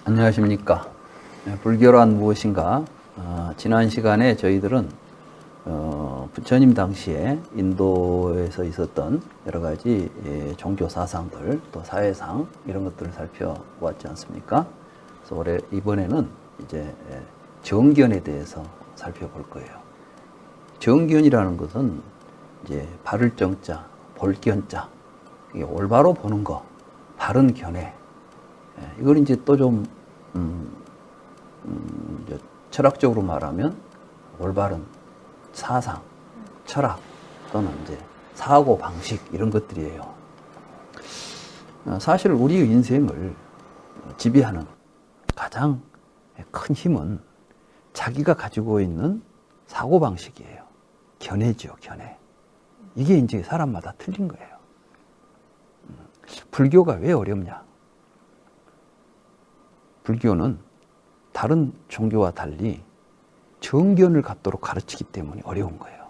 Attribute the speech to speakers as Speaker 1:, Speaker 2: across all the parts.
Speaker 1: 안녕하십니까. 불교란 무엇인가? 지난 시간에 저희들은 부처님 당시에 인도에서 있었던 여러 가지 종교 사상들, 또 사회상 이런 것들을 살펴보았지 않습니까? 그래서 이번에는 이제 정견에 대해서 살펴볼 거예요. 정견이라는 것은 이제 바를 정자, 볼 견자, 이게 올바로 보는 거, 바른 견해. 이걸 이제 또 좀 철학적으로 말하면 올바른 사상, 철학 또는 이제 사고 방식 이런 것들이에요. 사실 우리의 인생을 지배하는 가장 큰 힘은 자기가 가지고 있는 사고 방식이에요. 견해죠, 견해. 이게 이제 사람마다 틀린 거예요. 불교가 왜 어렵냐? 불교는 다른 종교와 달리 정견을 갖도록 가르치기 때문에 어려운 거예요.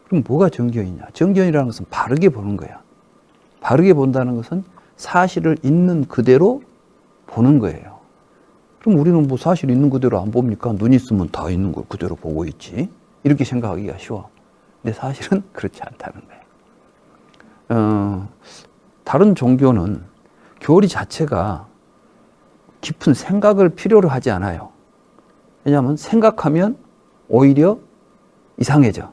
Speaker 1: 그럼 뭐가 정견이냐? 정견이라는 것은 바르게 보는 거야. 바르게 본다는 것은 사실을 있는 그대로 보는 거예요. 그럼 우리는 뭐 사실 있는 그대로 안 봅니까? 눈 있으면 다 있는 걸 그대로 보고 있지. 이렇게 생각하기가 쉬워. 근데 사실은 그렇지 않다는 거예요. 다른 종교는 교리 자체가 깊은 생각을 필요로 하지 않아요. 왜냐하면 생각하면 오히려 이상해져.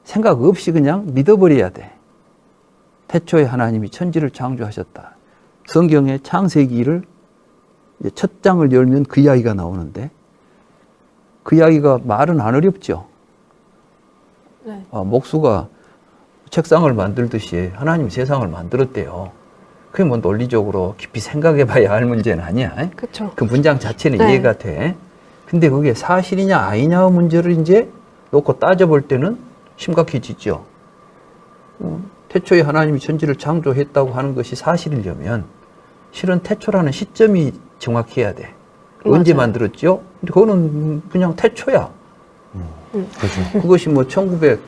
Speaker 1: 생각 없이 그냥 믿어버려야 돼. 태초에 하나님이 천지를 창조하셨다. 성경의 창세기를 첫 장을 열면 그 이야기가 나오는데 그 이야기가 말은 안 어렵죠.
Speaker 2: 네.
Speaker 1: 목수가 책상을 만들듯이 하나님이 세상을 만들었대요. 그게 뭐 논리적으로 깊이 생각해봐야 할 문제는 아니야.
Speaker 2: 그쵸.
Speaker 1: 그 문장 자체는
Speaker 2: 네.
Speaker 1: 이해가 돼. 근데 그게 사실이냐 아니냐의 문제를 이제 놓고 따져볼 때는 심각해지죠. 태초에 하나님이 천지를 창조했다고 하는 것이 사실이려면 실은 태초라는 시점이 정확해야 돼. 언제
Speaker 2: 맞아요.
Speaker 1: 만들었죠? 근데 그거는 그냥 태초야.
Speaker 3: 그렇죠.
Speaker 1: 그것이 뭐 1900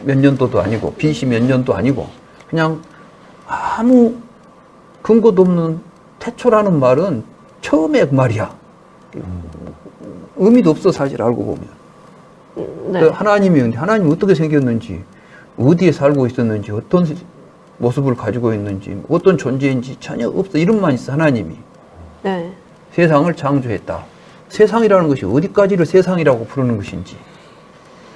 Speaker 1: 몇 년도도 아니고 BC 몇 년도 아니고 그냥 아무 근거도 없는 태초라는 말은 처음에 그 말이야. 의미도 없어 사실 알고 보면.
Speaker 2: 네.
Speaker 1: 하나님이 어떻게 생겼는지, 어디에 살고 있었는지, 어떤 모습을 가지고 있는지, 어떤 존재인지 전혀 없어. 이름만 있어 하나님이.
Speaker 2: 네.
Speaker 1: 세상을 창조했다. 세상이라는 것이 어디까지를 세상이라고 부르는 것인지,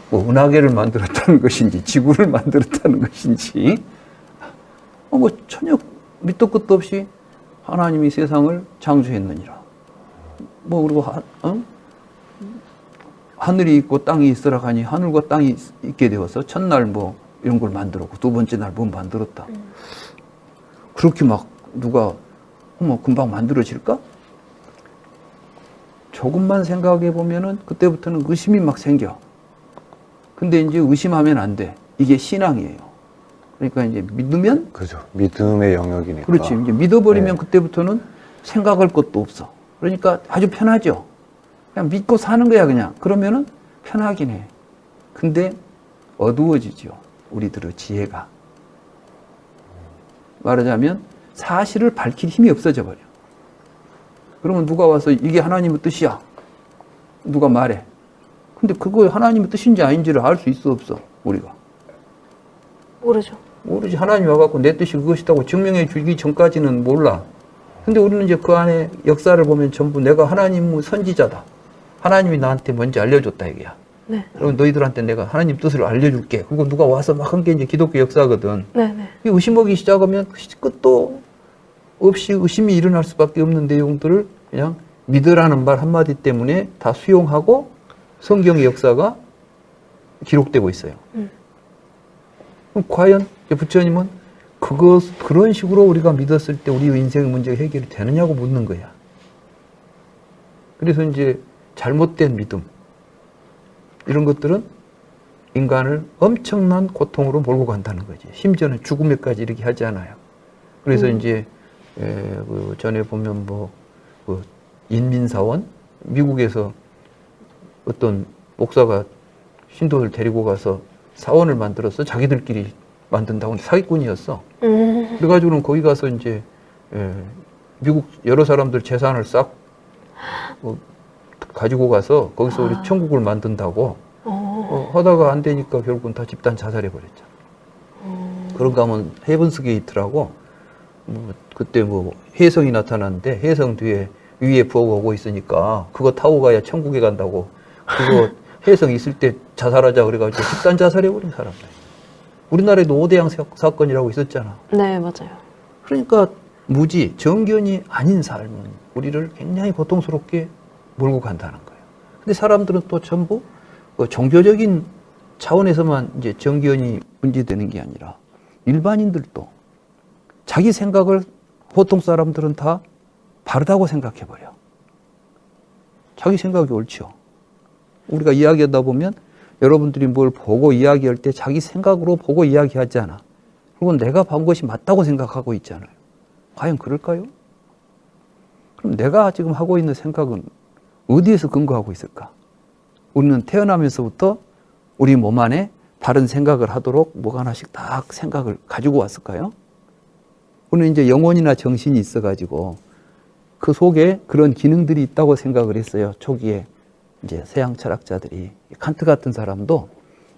Speaker 1: 뭐 은하계를 만들었다는 것인지, 지구를 만들었다는 것인지, 뭐 전혀 밑도 끝도 없이 하나님이 세상을 창조했느니라. 뭐 그리고 하늘이 있고 땅이 있으라 하니 하늘과 땅이 있게 되어서 첫날 뭐 이런 걸 만들었고 두 번째 날 뭐 만들었다. 그렇게 막 누가 금방 만들어질까? 조금만 생각해 보면은 그때부터는 의심이 막 생겨. 근데 이제 의심하면 안 돼. 이게 신앙이에요. 그러니까 이제 믿으면
Speaker 3: 그죠. 믿음의 영역이니까.
Speaker 1: 그렇지. 이제 믿어버리면
Speaker 3: 네.
Speaker 1: 그때부터는 생각할 것도 없어. 그러니까 아주 편하죠. 그냥 믿고 사는 거야, 그냥. 그러면은 편하긴 해. 근데 어두워지죠. 우리들의 지혜가. 말하자면 사실을 밝힐 힘이 없어져 버려. 그러면 누가 와서 이게 하나님의 뜻이야. 누가 말해. 근데 그거 하나님의 뜻인지 아닌지를 알 수 있어, 없어, 우리가.
Speaker 2: 모르죠.
Speaker 1: 모르지. 하나님이 와갖고 내 뜻이 그것이라고 증명해 주기 전까지는 몰라. 근데 우리는 이제 그 안에 역사를 보면 전부 내가 하나님의 선지자다. 하나님이 나한테 뭔지 알려줬다, 이게야.
Speaker 2: 네.
Speaker 1: 그럼 너희들한테 내가 하나님 뜻을 알려줄게. 그리고 누가 와서 막 한 게 이제 기독교 역사거든.
Speaker 2: 네네.
Speaker 1: 의심하기 시작하면 끝도 없이 의심이 일어날 수밖에 없는 내용들을 그냥 믿으라는 말 한마디 때문에 다 수용하고 성경의 역사가 기록되고 있어요. 그럼 과연 부처님은 그런 식으로 우리가 믿었을 때 우리 인생의 문제가 해결이 되느냐고 묻는 거야. 그래서 이제 잘못된 믿음, 이런 것들은 인간을 엄청난 고통으로 몰고 간다는 거지. 심지어는 죽음에까지 이렇게 하지 않아요. 그래서 이제 그 전에 보면 그 인민사원, 미국에서 어떤 목사가 신도들 데리고 가서 사원을 만들어서 자기들끼리 만든다고 사기꾼이었어. 그래가지고는 거기 가서 이제 미국 여러 사람들 재산을 싹 가지고 가서 거기서 우리 천국을 만든다고 하다가 안 되니까 결국은 다 집단 자살해버렸죠. 그런가 하면 헤븐스 게이트라고 그때 혜성이 나타났는데 혜성 뒤에 위에 부하가 오고 있으니까 그거 타고 가야 천국에 간다고 그거 혜성 있을 때 자살하자 그래가지고 집단 자살해버린 사람들. 우리나라에도 5대양 사건이라고 있었잖아.
Speaker 2: 네, 맞아요.
Speaker 1: 그러니까 무지, 정견이 아닌 삶은 우리를 굉장히 고통스럽게 몰고 간다는 거예요. 근데 사람들은 또 전부 종교적인 차원에서만 이제 정견이 문제되는 게 아니라 일반인들도 자기 생각을 보통 사람들은 다 바르다고 생각해버려. 자기 생각이 옳죠. 우리가 이야기하다 보면 여러분들이 뭘 보고 이야기할 때 자기 생각으로 보고 이야기하잖아. 그리고 내가 본 것이 맞다고 생각하고 있잖아요. 과연 그럴까요? 그럼 내가 지금 하고 있는 생각은 어디에서 근거하고 있을까? 우리는 태어나면서부터 우리 몸 안에 바른 생각을 하도록 뭐가 하나씩 딱 생각을 가지고 왔을까요? 우리는 이제 영혼이나 정신이 있어가지고 그 속에 그런 기능들이 있다고 생각을 했어요. 초기에 이제 서양 철학자들이. 칸트 같은 사람도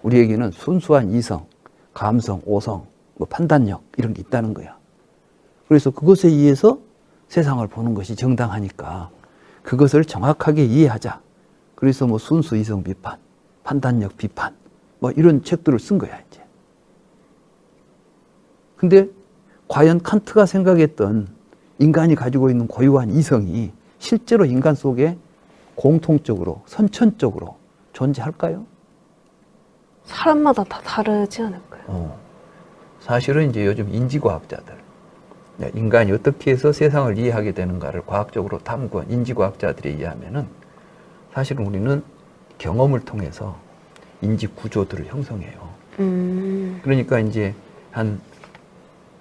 Speaker 1: 우리에게는 순수한 이성, 감성, 오성, 판단력 이런 게 있다는 거야. 그래서 그것에 의해서 세상을 보는 것이 정당하니까 그것을 정확하게 이해하자. 그래서 순수 이성 비판, 판단력 비판 이런 책들을 쓴 거야 이제. 근데 과연 칸트가 생각했던 인간이 가지고 있는 고유한 이성이 실제로 인간 속에 공통적으로 선천적으로 존재할까요?
Speaker 2: 사람마다 다 다르지 않을까요?
Speaker 1: 사실은 이제 요즘 인지과학자들, 인간이 어떻게 해서 세상을 이해하게 되는가를 과학적으로 탐구한 인지과학자들에 의하면은 사실은 우리는 경험을 통해서 인지 구조들을 형성해요. 그러니까 이제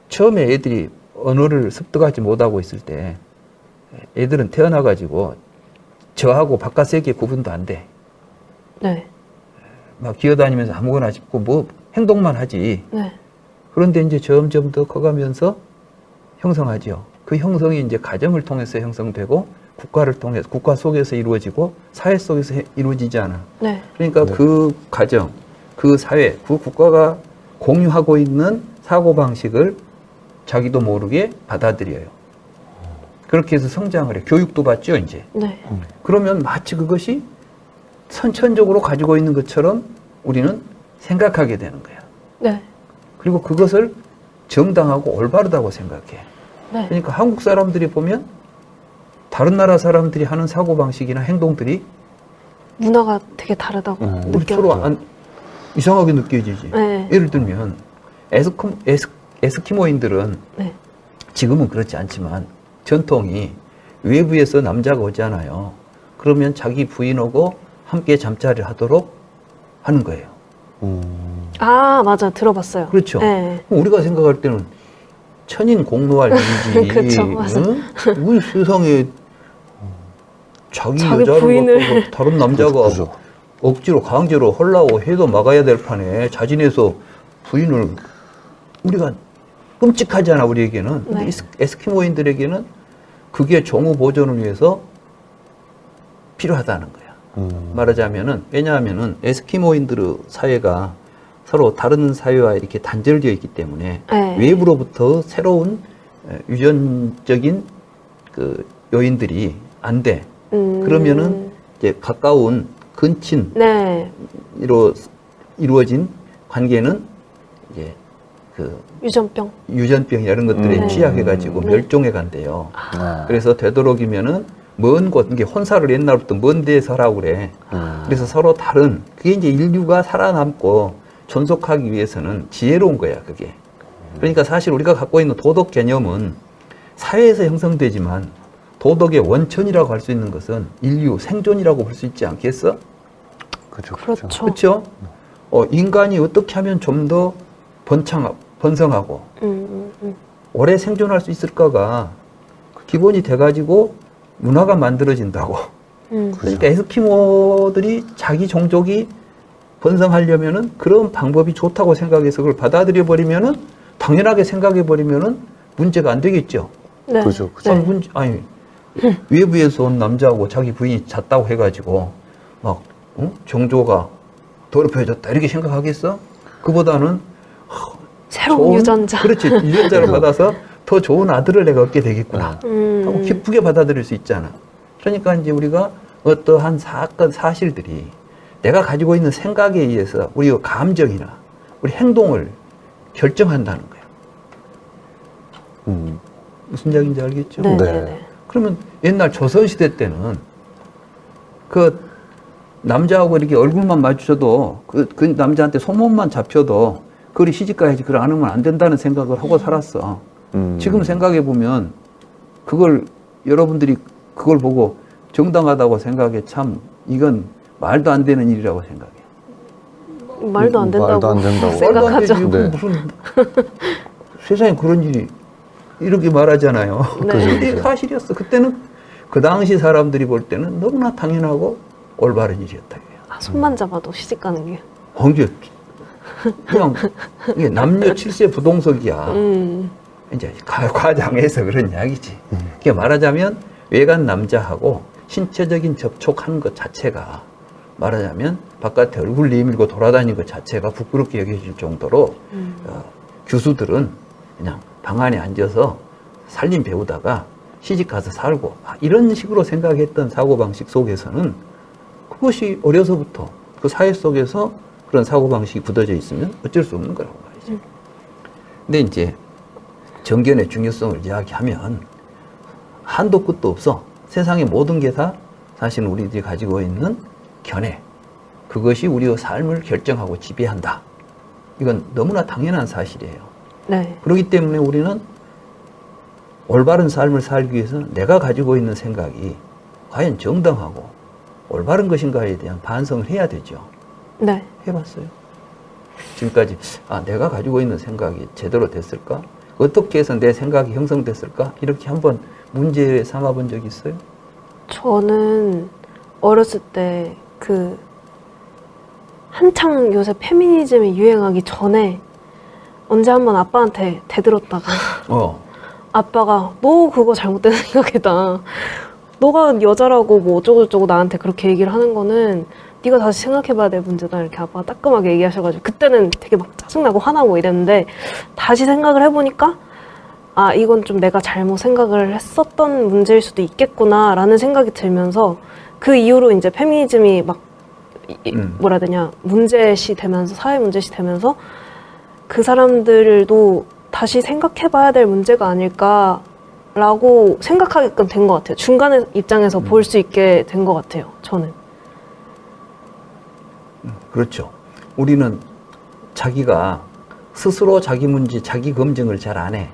Speaker 1: 처음에 애들이 언어를 습득하지 못하고 있을 때 애들은 태어나가지고 저하고 바깥 세계 구분도 안 돼.
Speaker 2: 네.
Speaker 1: 막 기어다니면서 아무거나 짚고 행동만 하지.
Speaker 2: 네.
Speaker 1: 그런데 이제 점점 더 커가면서 형성하죠. 그 형성이 이제 가정을 통해서 형성되고 국가를 통해서, 국가 속에서 이루어지고 사회 속에서 이루어지지 않아.
Speaker 2: 네.
Speaker 1: 그러니까 그 가정, 그 사회, 그 국가가 공유하고 있는 사고방식을 자기도 모르게 받아들여요. 그렇게 해서 성장을 해. 교육도 받죠, 이제.
Speaker 2: 네.
Speaker 1: 그러면 마치 그것이 선천적으로 가지고 있는 것처럼 우리는 생각하게 되는 거야.
Speaker 2: 네.
Speaker 1: 그리고 그것을 정당하고 올바르다고 생각해.
Speaker 2: 네.
Speaker 1: 그러니까 한국 사람들이 보면 다른 나라 사람들이 하는 사고방식이나 행동들이
Speaker 2: 문화가 되게 다르다고
Speaker 1: 우리 서로 이상하게 느껴지지.
Speaker 2: 네.
Speaker 1: 예를 들면 에스키모인들은
Speaker 2: 네.
Speaker 1: 지금은 그렇지 않지만 전통이 외부에서 남자가 오잖아요. 그러면 자기 부인하고 함께 잠자리를 하도록 하는 거예요.
Speaker 2: 아, 맞아. 들어봤어요.
Speaker 1: 그렇죠.
Speaker 2: 네.
Speaker 1: 우리가 생각할 때는 천인 공노할 일이지.
Speaker 2: 그렇죠, 맞아.
Speaker 1: 응? 우리 세상에 자기
Speaker 2: 자기
Speaker 1: 여자를
Speaker 2: 부인을
Speaker 1: 갖다가 다른 남자가 억지로 강제로 헐라고 해도 막아야 될 판에 자진해서 부인을 우리가 끔찍하잖아, 우리에게는. 근데
Speaker 2: 네.
Speaker 1: 에스키모인들에게는 그게 정우 보존을 위해서 필요하다는 거야. 말하자면은, 왜냐하면은 에스키모인들 사회가 서로 다른 사회와 이렇게 단절되어 있기 때문에
Speaker 2: 네.
Speaker 1: 외부로부터 새로운 유전적인 그 요인들이 안 돼. 그러면은 이제 가까운 근친으로
Speaker 2: 네.
Speaker 1: 이루어진 관계는 이제 그
Speaker 2: 유전병.
Speaker 1: 유전병 이런 것들에
Speaker 2: 네.
Speaker 1: 취약해가지고
Speaker 2: 네.
Speaker 1: 멸종해 간대요. 그래서 되도록이면은 먼 곳, 이게 혼사를 옛날부터 먼 데에 서라고 그래. 그래서 서로 다른, 그게 이제 인류가 살아남고 존속하기 위해서는 지혜로운 거야, 그게. 그러니까 사실 우리가 갖고 있는 도덕 개념은 사회에서 형성되지만 도덕의 원천이라고 할 수 있는 것은 인류 생존이라고 볼 수 있지 않겠어?
Speaker 3: 그렇죠.
Speaker 2: 그렇죠.
Speaker 1: 그렇죠? 인간이 어떻게 하면 좀 더 번성하고 오래 생존할 수 있을까가 기본이 돼가지고 문화가 만들어진다고. 그러니까 에스키모들이 자기 종족이 번성하려면은 그런 방법이 좋다고 생각해서 그걸 받아들여 버리면은 당연하게 생각해 버리면은 문제가 안 되겠죠.
Speaker 2: 네.
Speaker 3: 그죠, 그죠.
Speaker 2: 네.
Speaker 1: 아니, 외부에서 온 남자하고 자기 부인이 잤다고 해가지고 막 정조가 더럽혀졌다 이렇게 생각하겠어? 그보다는
Speaker 2: 새로운 유전자.
Speaker 1: 그렇지, 유전자를 받아서 더 좋은 아들을 내가 얻게 되겠구나 하고 기쁘게 받아들일 수 있잖아. 그러니까 이제 우리가 어떠한 사건, 사실들이 내가 가지고 있는 생각에 의해서 우리 감정이나 우리 행동을 결정한다는 거야. 무슨 이야기인지 알겠죠?
Speaker 2: 네.
Speaker 3: 네.
Speaker 2: 네. 네.
Speaker 1: 그러면 옛날 조선시대 때는 그 남자하고 이렇게 얼굴만 마주쳐도 그 남자한테 소문만 잡혀도 그리 시집가야지 그걸 안 하면 안 된다는 생각을 하고 살았어. 지금 생각해 보면 그걸 여러분들이 그걸 보고 정당하다고 생각해 참 이건 말도 안 되는 일이라고 생각해.
Speaker 2: 말도 안 된다고,
Speaker 3: 말도 안 된다고.
Speaker 2: 생각하죠.
Speaker 1: 말도 안 되지.
Speaker 3: 네.
Speaker 1: 무슨 세상에 그런 일이 이렇게 말하잖아요.
Speaker 2: 네.
Speaker 1: 그게
Speaker 3: 그죠.
Speaker 1: 사실이었어. 그때는 그 당시 사람들이 볼 때는 너무나 당연하고 올바른 일이었다. 이거야.
Speaker 2: 아, 손만 잡아도 시집 가는 게.
Speaker 1: 이제 그냥 이게 남녀 칠세 부동석이야. 이제 과장해서 그런 이야기지. 그게 말하자면 외간 남자하고 신체적인 접촉하는 것 자체가 말하자면 바깥에 얼굴 내밀고 돌아다니는 것 자체가 부끄럽게 여겨질 정도로 교수들은 그냥 방 안에 앉아서 살림 배우다가 시집 가서 살고 이런 식으로 생각했던 사고방식 속에서는 그것이 어려서부터 그 사회 속에서 그런 사고방식이 굳어져 있으면 어쩔 수 없는 거라고 말이죠. 근데 이제 정견의 중요성을 이야기하면 한도 끝도 없어. 세상의 모든 게 다 사실은 우리들이 가지고 있는 견해, 그것이 우리의 삶을 결정하고 지배한다. 이건 너무나 당연한 사실이에요.
Speaker 2: 네.
Speaker 1: 그렇기 때문에 우리는 올바른 삶을 살기 위해서 내가 가지고 있는 생각이 과연 정당하고 올바른 것인가에 대한 반성을 해야 되죠.
Speaker 2: 네.
Speaker 1: 해봤어요. 지금까지 내가 가지고 있는 생각이 제대로 됐을까? 어떻게 해서 내 생각이 형성됐을까? 이렇게 한번 문제 삼아본 적 있어요?
Speaker 2: 저는 어렸을 때 한창 요새 페미니즘이 유행하기 전에 언제 한번 아빠한테 대들었다가 아빠가 너 그거 잘못된 생각이다. 너가 여자라고 뭐 어쩌고저쩌고 나한테 그렇게 얘기를 하는 거는 네가 다시 생각해봐야 될 문제다. 이렇게 아빠가 따끔하게 얘기하셔가지고 그때는 되게 막 짜증나고 화나고 이랬는데 다시 생각을 해보니까 이건 좀 내가 잘못 생각을 했었던 문제일 수도 있겠구나 라는 생각이 들면서 그 이후로 이제 페미니즘이 막 뭐라 해야 되냐 문제시 되면서 사회 문제시 되면서 그 사람들도 다시 생각해봐야 될 문제가 아닐까라고 생각하게끔 된 것 같아요. 중간의 입장에서 볼 수 있게 된 것 같아요. 저는.
Speaker 1: 그렇죠. 우리는 자기가 스스로 자기 문제, 자기 검증을 잘 안 해.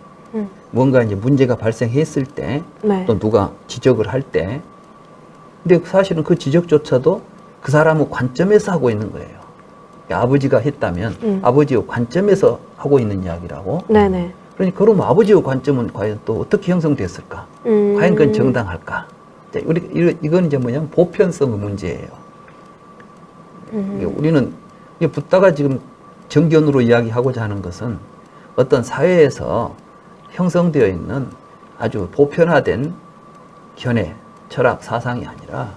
Speaker 1: 뭔가 이제 문제가 발생했을 때,
Speaker 2: 네.
Speaker 1: 또 누가 지적을 할 때, 근데 사실은 그 지적조차도 그 사람의 관점에서 하고 있는 거예요. 아버지가 했다면 아버지의 관점에서 하고 있는 이야기라고.
Speaker 2: 네네.
Speaker 1: 그러니까 그럼 아버지의 관점은 과연 또 어떻게 형성됐을까? 과연 그건 정당할까? 이건 이제 뭐냐면 보편성의 문제예요. 우리는 붙다가 지금 정견으로 이야기하고자 하는 것은 어떤 사회에서 형성되어 있는 아주 보편화된 견해, 철학, 사상이 아니라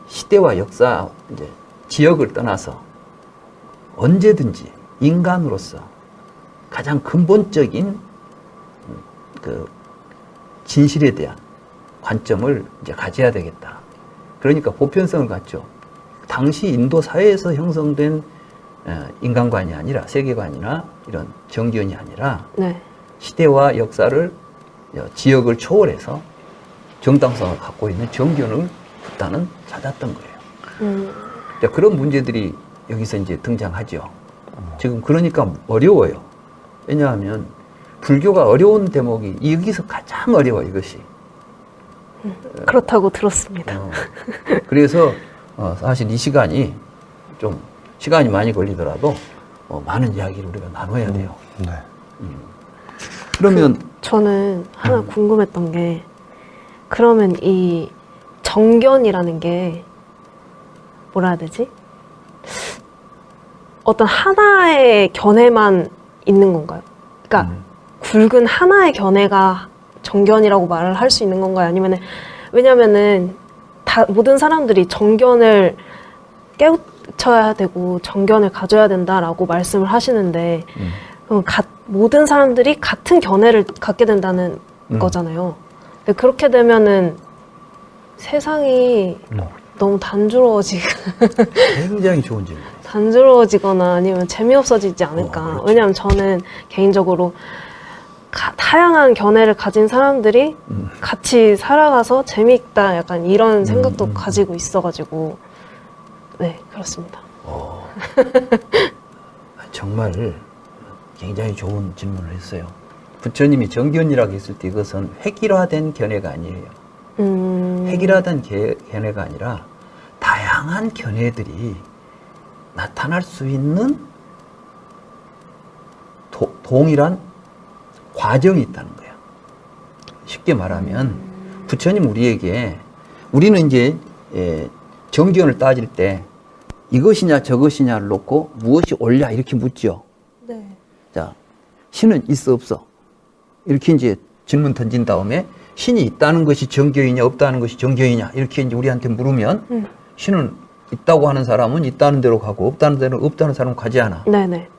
Speaker 1: 시대와 역사, 이제 지역을 떠나서 언제든지 인간으로서 가장 근본적인 그 진실에 대한 관점을 이제 가져야 되겠다. 그러니까 보편성을 갖죠. 당시 인도 사회에서 형성된 인간관이 아니라 세계관이나 이런 정견이 아니라
Speaker 2: 네.
Speaker 1: 시대와 역사를 지역을 초월해서 정당성을 갖고 있는 정견을 붙다는 찾았던 거예요. 그런 문제들이 여기서 이제 등장하죠. 지금 그러니까 어려워요. 왜냐하면 불교가 어려운 대목이 여기서 가장 어려워 이것이.
Speaker 2: 그렇다고 들었습니다.
Speaker 1: 그래서 사실 이 시간이 좀 시간이 많이 걸리더라도 많은 이야기를 우리가 나눠야 돼요.
Speaker 3: 네.
Speaker 1: 그러면
Speaker 2: 저는 하나 궁금했던 게 그러면 이 정견이라는 게 뭐라 해야 되지? 어떤 하나의 견해만 있는 건가요? 그러니까 굵은 하나의 견해가 정견이라고 말을 할 수 있는 건가요? 아니면은 왜냐면은 다 모든 사람들이 정견을 깨우쳐야 되고 정견을 가져야 된다라고 말씀을 하시는데 그럼 모든 사람들이 같은 견해를 갖게 된다는 거잖아요. 근데 그렇게 되면은 세상이 너무
Speaker 1: 굉장히 좋은 질문.
Speaker 2: 단조로워지거나 아니면 재미없어지지 않을까.
Speaker 1: 그렇죠.
Speaker 2: 왜냐하면 저는 개인적으로 다양한 견해를 가진 사람들이 같이 살아가서 재미있다 약간 이런 생각도 가지고 있어가지고 네 그렇습니다.
Speaker 1: 정말 굉장히 좋은 질문을 했어요. 부처님이 정견이라고 했을 때 이것은 획일화된 견해가 아니에요. 획일화된 견해가 아니라 다양한 견해들이 나타날 수 있는 동일한 과정이 있다는 거야. 쉽게 말하면 부처님 우리는 이제 정견을 따질 때 이것이냐 저것이냐를 놓고 무엇이 옳냐 이렇게 묻죠.
Speaker 2: 네.
Speaker 1: 자, 신은 있어 없어? 이렇게 이제 질문 던진 다음에 신이 있다는 것이 정견이냐 없다는 것이 정견이냐 이렇게 이제 우리한테 물으면 신은 있다고 하는 사람은 있다는 대로 가고 없다는 대로 없다는 사람은 가지 않아.
Speaker 2: 네네.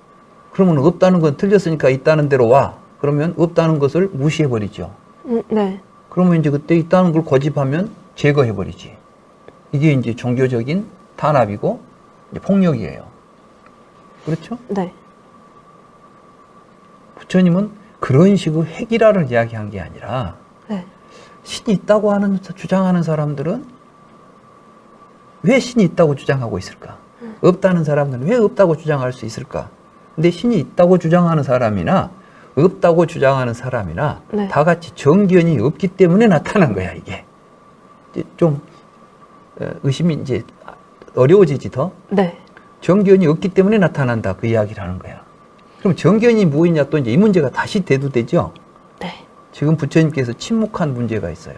Speaker 1: 그러면 없다는 건 틀렸으니까 있다는 대로 와. 그러면 없다는 것을 무시해버리죠.
Speaker 2: 네.
Speaker 1: 그러면 이제 그때 있다는 걸 고집하면 제거해버리지. 이게 이제 종교적인 탄압이고 이제 폭력이에요. 그렇죠?
Speaker 2: 네.
Speaker 1: 부처님은 그런 식으로 획일화를 이야기한 게 아니라
Speaker 2: 네.
Speaker 1: 신이 있다고 주장하는 사람들은 왜 신이 있다고 주장하고 있을까? 없다는 사람들은 왜 없다고 주장할 수 있을까? 근데 신이 있다고 주장하는 사람이나 없다고 주장하는 사람이나
Speaker 2: 네.
Speaker 1: 다 같이 정견이 없기 때문에 나타난 거야, 이게. 이제 좀 의심이 이제 어려워지지 더.
Speaker 2: 네.
Speaker 1: 정견이 없기 때문에 나타난다, 그 이야기를 하는 거야. 그럼 정견이 뭐냐 또 이제 이 문제가 다시 대두되죠.
Speaker 2: 네.
Speaker 1: 지금 부처님께서 침묵한 문제가 있어요.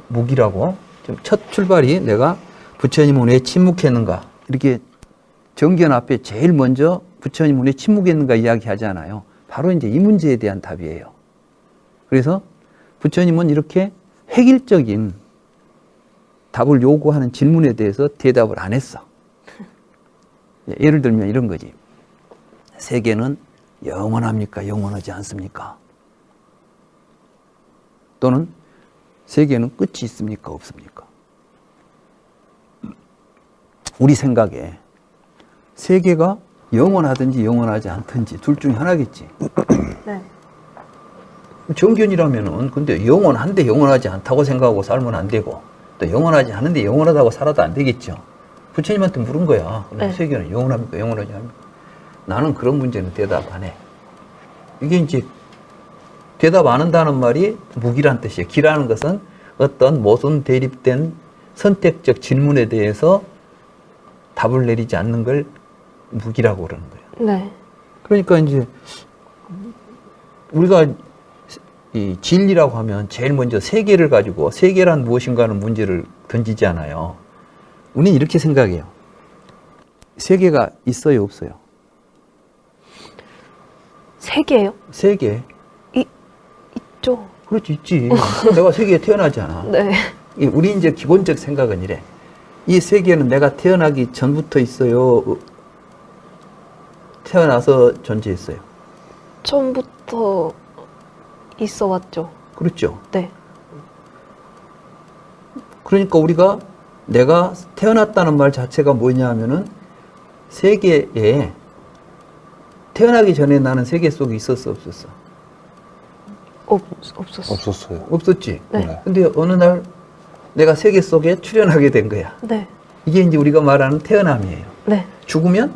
Speaker 1: 무기라고. 지금 첫 출발이 내가 부처님은 왜 침묵했는가 이렇게 정견 앞에 제일 먼저 부처님은 왜 침묵했는가 이야기하잖아요. 바로 이제 이 문제에 대한 답이에요. 그래서 부처님은 이렇게 획일적인 답을 요구하는 질문에 대해서 대답을 안 했어. 예를 들면 이런 거지. 세계는 영원합니까? 영원하지 않습니까? 또는 세계는 끝이 있습니까? 없습니까? 우리 생각에 세계가 영원하든지 영원하지 않든지 둘 중에 하나겠지.
Speaker 2: 네.
Speaker 1: 정견이라면은 근데 영원한데 영원하지 않다고 생각하고 살면 안 되고 또 영원하지 않은데 영원하다고 살아도 안 되겠죠. 부처님한테 물은 거야.
Speaker 2: 네.
Speaker 1: 세계는 영원합니까? 영원하지 않습니까? 나는 그런 문제는 대답 안 해. 이게 이제 대답 안 한다는 말이 무기란 뜻이에요. 기라는 것은 어떤 모순 대립된 선택적 질문에 대해서 답을 내리지 않는 걸 무기라고 그러는 거예요.
Speaker 2: 네.
Speaker 1: 그러니까 이제 우리가 이 진리라고 하면 제일 먼저 세계를 가지고 세계란 무엇인가 하는 문제를 던지잖아요. 우리는 이렇게 생각해요. 세계가 있어요, 없어요?
Speaker 2: 세계예요?
Speaker 1: 세계.
Speaker 2: 있죠.
Speaker 1: 그렇지, 있지. 내가 세계에 태어나지 않아.
Speaker 2: 네.
Speaker 1: 우리 이제 기본적 생각은 이래. 이 세계는 내가 태어나기 전부터 있어요? 태어나서 존재했어요?
Speaker 2: 처음부터 있어 왔죠.
Speaker 1: 그렇죠.
Speaker 2: 네.
Speaker 1: 그러니까 우리가 내가 태어났다는 말 자체가 뭐냐 하면은 세계에 태어나기 전에 나는 세계 속에 있었어, 없었어?
Speaker 2: 없었어요.
Speaker 3: 없었어요.
Speaker 1: 없었지.
Speaker 2: 네.
Speaker 1: 근데 어느 날 내가 세계 속에 출현하게 된 거야.
Speaker 2: 네.
Speaker 1: 이게 이제 우리가 말하는 태어남이에요.
Speaker 2: 네.
Speaker 1: 죽으면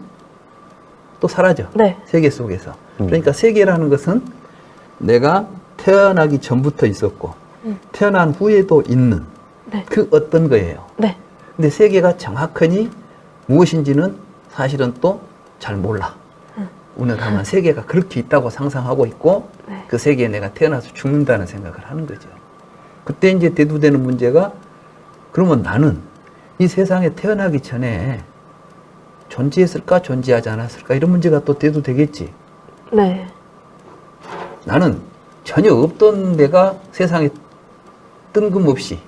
Speaker 1: 또 사라져.
Speaker 2: 네.
Speaker 1: 세계 속에서. 그러니까 세계라는 것은 내가 태어나기 전부터 있었고 태어난 후에도 있는
Speaker 2: 네.
Speaker 1: 그 어떤 거예요.
Speaker 2: 네.
Speaker 1: 근데 세계가 정확하니 무엇인지는 사실은 또 잘 몰라. 우리는 다만 세계가 그렇게 있다고 상상하고 있고
Speaker 2: 네.
Speaker 1: 그 세계에 내가 태어나서 죽는다는 생각을 하는 거죠. 그때 이제 대두되는 문제가 그러면 나는 이 세상에 태어나기 전에 존재했을까 존재하지 않았을까 이런 문제가 또 대두되겠지.
Speaker 2: 네.
Speaker 1: 나는 전혀 없던 내가 세상에 뜬금없이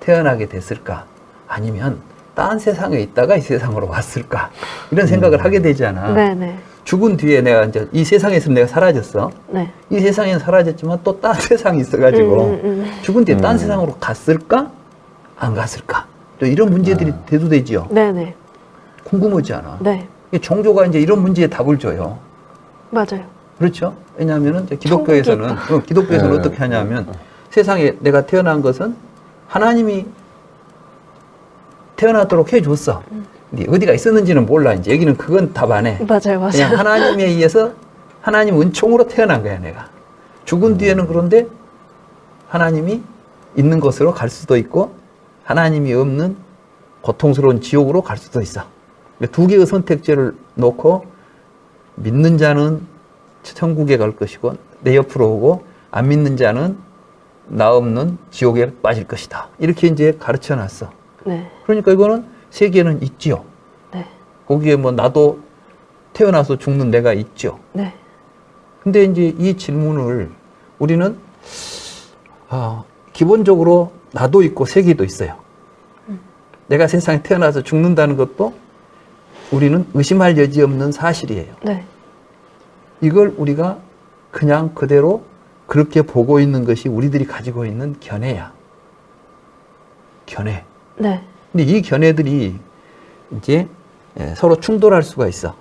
Speaker 1: 태어나게 됐을까? 아니면 딴 세상에 있다가 이 세상으로 왔을까? 이런 생각을 하게 되잖아.
Speaker 2: 네네.
Speaker 1: 죽은 뒤에 내가 이제 이 세상에서 내가 사라졌어.
Speaker 2: 네.
Speaker 1: 이 세상에는 사라졌지만 또 딴 세상이 있어가지고 죽은 뒤에 딴 세상으로 갔을까? 안 갔을까? 또 이런 문제들이 대두되지요.
Speaker 2: 네네.
Speaker 1: 궁금하지 않아?
Speaker 2: 네.
Speaker 1: 이 종교가 이제 이런 문제에 답을 줘요.
Speaker 2: 맞아요.
Speaker 1: 그렇죠? 왜냐하면 이제 기독교에서는
Speaker 3: 네.
Speaker 1: 어떻게 하냐면 세상에 내가 태어난 것은 하나님이 태어나도록 해줬어. 근데 어디가 있었는지는 몰라. 이제 여기는 그건 답 안 해.
Speaker 2: 맞아요, 맞아요.
Speaker 1: 그냥 하나님에 의해서 하나님 은총으로 태어난 거야, 내가. 죽은 뒤에는 그런데 하나님이 있는 곳으로 갈 수도 있고 하나님이 없는 고통스러운 지옥으로 갈 수도 있어. 두 개의 선택지를 놓고 믿는 자는 천국에 갈 것이고 내 옆으로 오고 안 믿는 자는 나 없는 지옥에 빠질 것이다. 이렇게 이제 가르쳐 놨어.
Speaker 2: 네.
Speaker 1: 그러니까 이거는 세계는 있지요.
Speaker 2: 네.
Speaker 1: 거기에 뭐 나도 태어나서 죽는 내가 있죠.
Speaker 2: 네.
Speaker 1: 근데 이제 이 질문을 우리는 기본적으로 나도 있고 세계도 있어요. 내가 세상에 태어나서 죽는다는 것도 우리는 의심할 여지 없는 사실이에요.
Speaker 2: 네.
Speaker 1: 이걸 우리가 그냥 그대로 그렇게 보고 있는 것이 우리들이 가지고 있는 견해야. 견해.
Speaker 2: 네.
Speaker 1: 근데 이 견해들이 이제 서로 충돌할 수가 있어.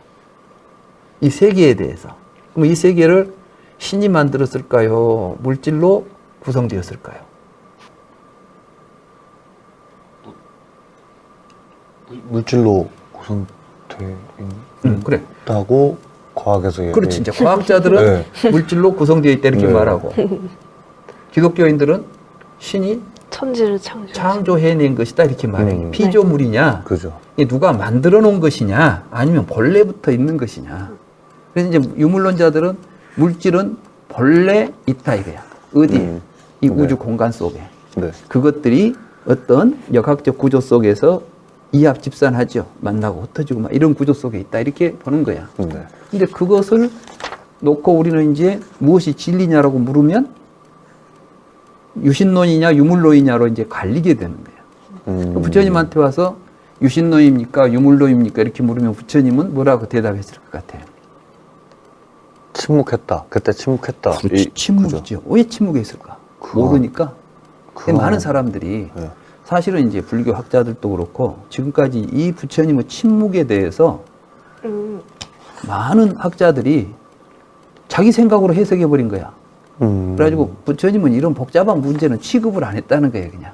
Speaker 1: 이 세계에 대해서. 그럼 이 세계를 신이 만들었을까요? 물질로 구성되었을까요?
Speaker 3: 물질로 구성되어
Speaker 1: 그래.
Speaker 3: 있다고 과학에서
Speaker 1: 그렇지. 이제 과학자들은 물질로 구성되어 있다 이렇게
Speaker 3: 네.
Speaker 1: 말하고 기독교인들은 신이
Speaker 2: 천지를
Speaker 1: 창조해낸 것이다 이렇게 말해. 피조물이냐?
Speaker 3: 그죠.
Speaker 1: 이게 누가 만들어 놓은 것이냐? 아니면 본래부터 있는 것이냐? 그래서 이제 유물론자들은 물질은 본래 있다 이거야. 어디? 이 우주 공간 속에.
Speaker 3: 네.
Speaker 1: 그것들이 어떤 역학적 구조 속에서 이합 집산하죠. 만나고 흩어지고 막 이런 구조 속에 있다 이렇게 보는 거야.
Speaker 3: 네.
Speaker 1: 근데 그것을 놓고 우리는 이제 무엇이 진리냐라고 물으면 유신론이냐 유물론이냐로 이제 갈리게 되는 거예요. 부처님한테 와서 유신론입니까 유물론입니까 이렇게 물으면 부처님은 뭐라고 대답했을 것 같아요?
Speaker 3: 침묵했다. 그때 침묵했다.
Speaker 1: 침묵이죠. 왜 침묵했을까? 모르니까. 많은 사람들이
Speaker 3: 네.
Speaker 1: 사실은 이제 불교 학자들도 그렇고 지금까지 이 부처님의 침묵에 대해서 많은 학자들이 자기 생각으로 해석해 버린 거야. 그래가지고 부처님은 이런 복잡한 문제는 취급을 안 했다는 거예요, 그냥.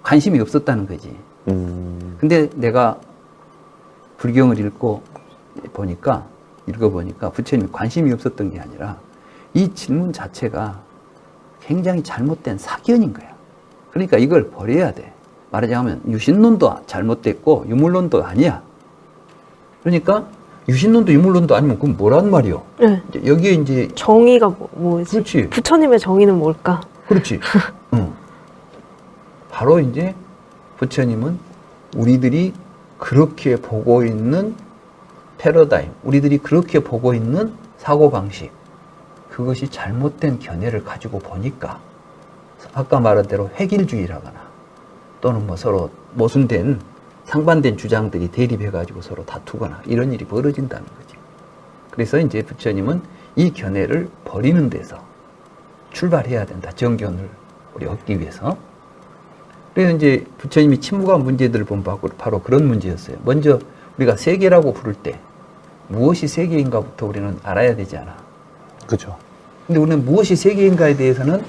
Speaker 1: 관심이 없었다는 거지. 근데 내가 불경을 읽어보니까 부처님이 관심이 없었던 게 아니라 이 질문 자체가 굉장히 잘못된 사견인 거야. 그러니까 이걸 버려야 돼. 말하자면 유신론도 잘못됐고 유물론도 아니야. 그러니까 유신론도 유물론도 아니면 그건 뭐란 말이요?
Speaker 2: 네.
Speaker 1: 여기에 이제
Speaker 2: 정의가 뭐지?
Speaker 1: 그렇지.
Speaker 2: 부처님의 정의는 뭘까?
Speaker 1: 그렇지. 응. 바로 이제 부처님은 우리들이 그렇게 보고 있는 패러다임, 우리들이 그렇게 보고 있는 사고방식, 그것이 잘못된 견해를 가지고 보니까 아까 말한 대로 획일주의라거나 또는 뭐 서로 모순된 상반된 주장들이 대립해가지고 서로 다투거나 이런 일이 벌어진다는 거지. 그래서 이제 부처님은 이 견해를 버리는 데서 출발해야 된다. 정견을 우리 얻기 위해서. 그래서 이제 부처님이 침묵한 문제들을 보면 바로 그런 문제였어요. 먼저 우리가 세계라고 부를 때 무엇이 세계인가부터 우리는 알아야 되지 않아.
Speaker 3: 그죠.
Speaker 1: 근데 우리는 무엇이 세계인가에 대해서는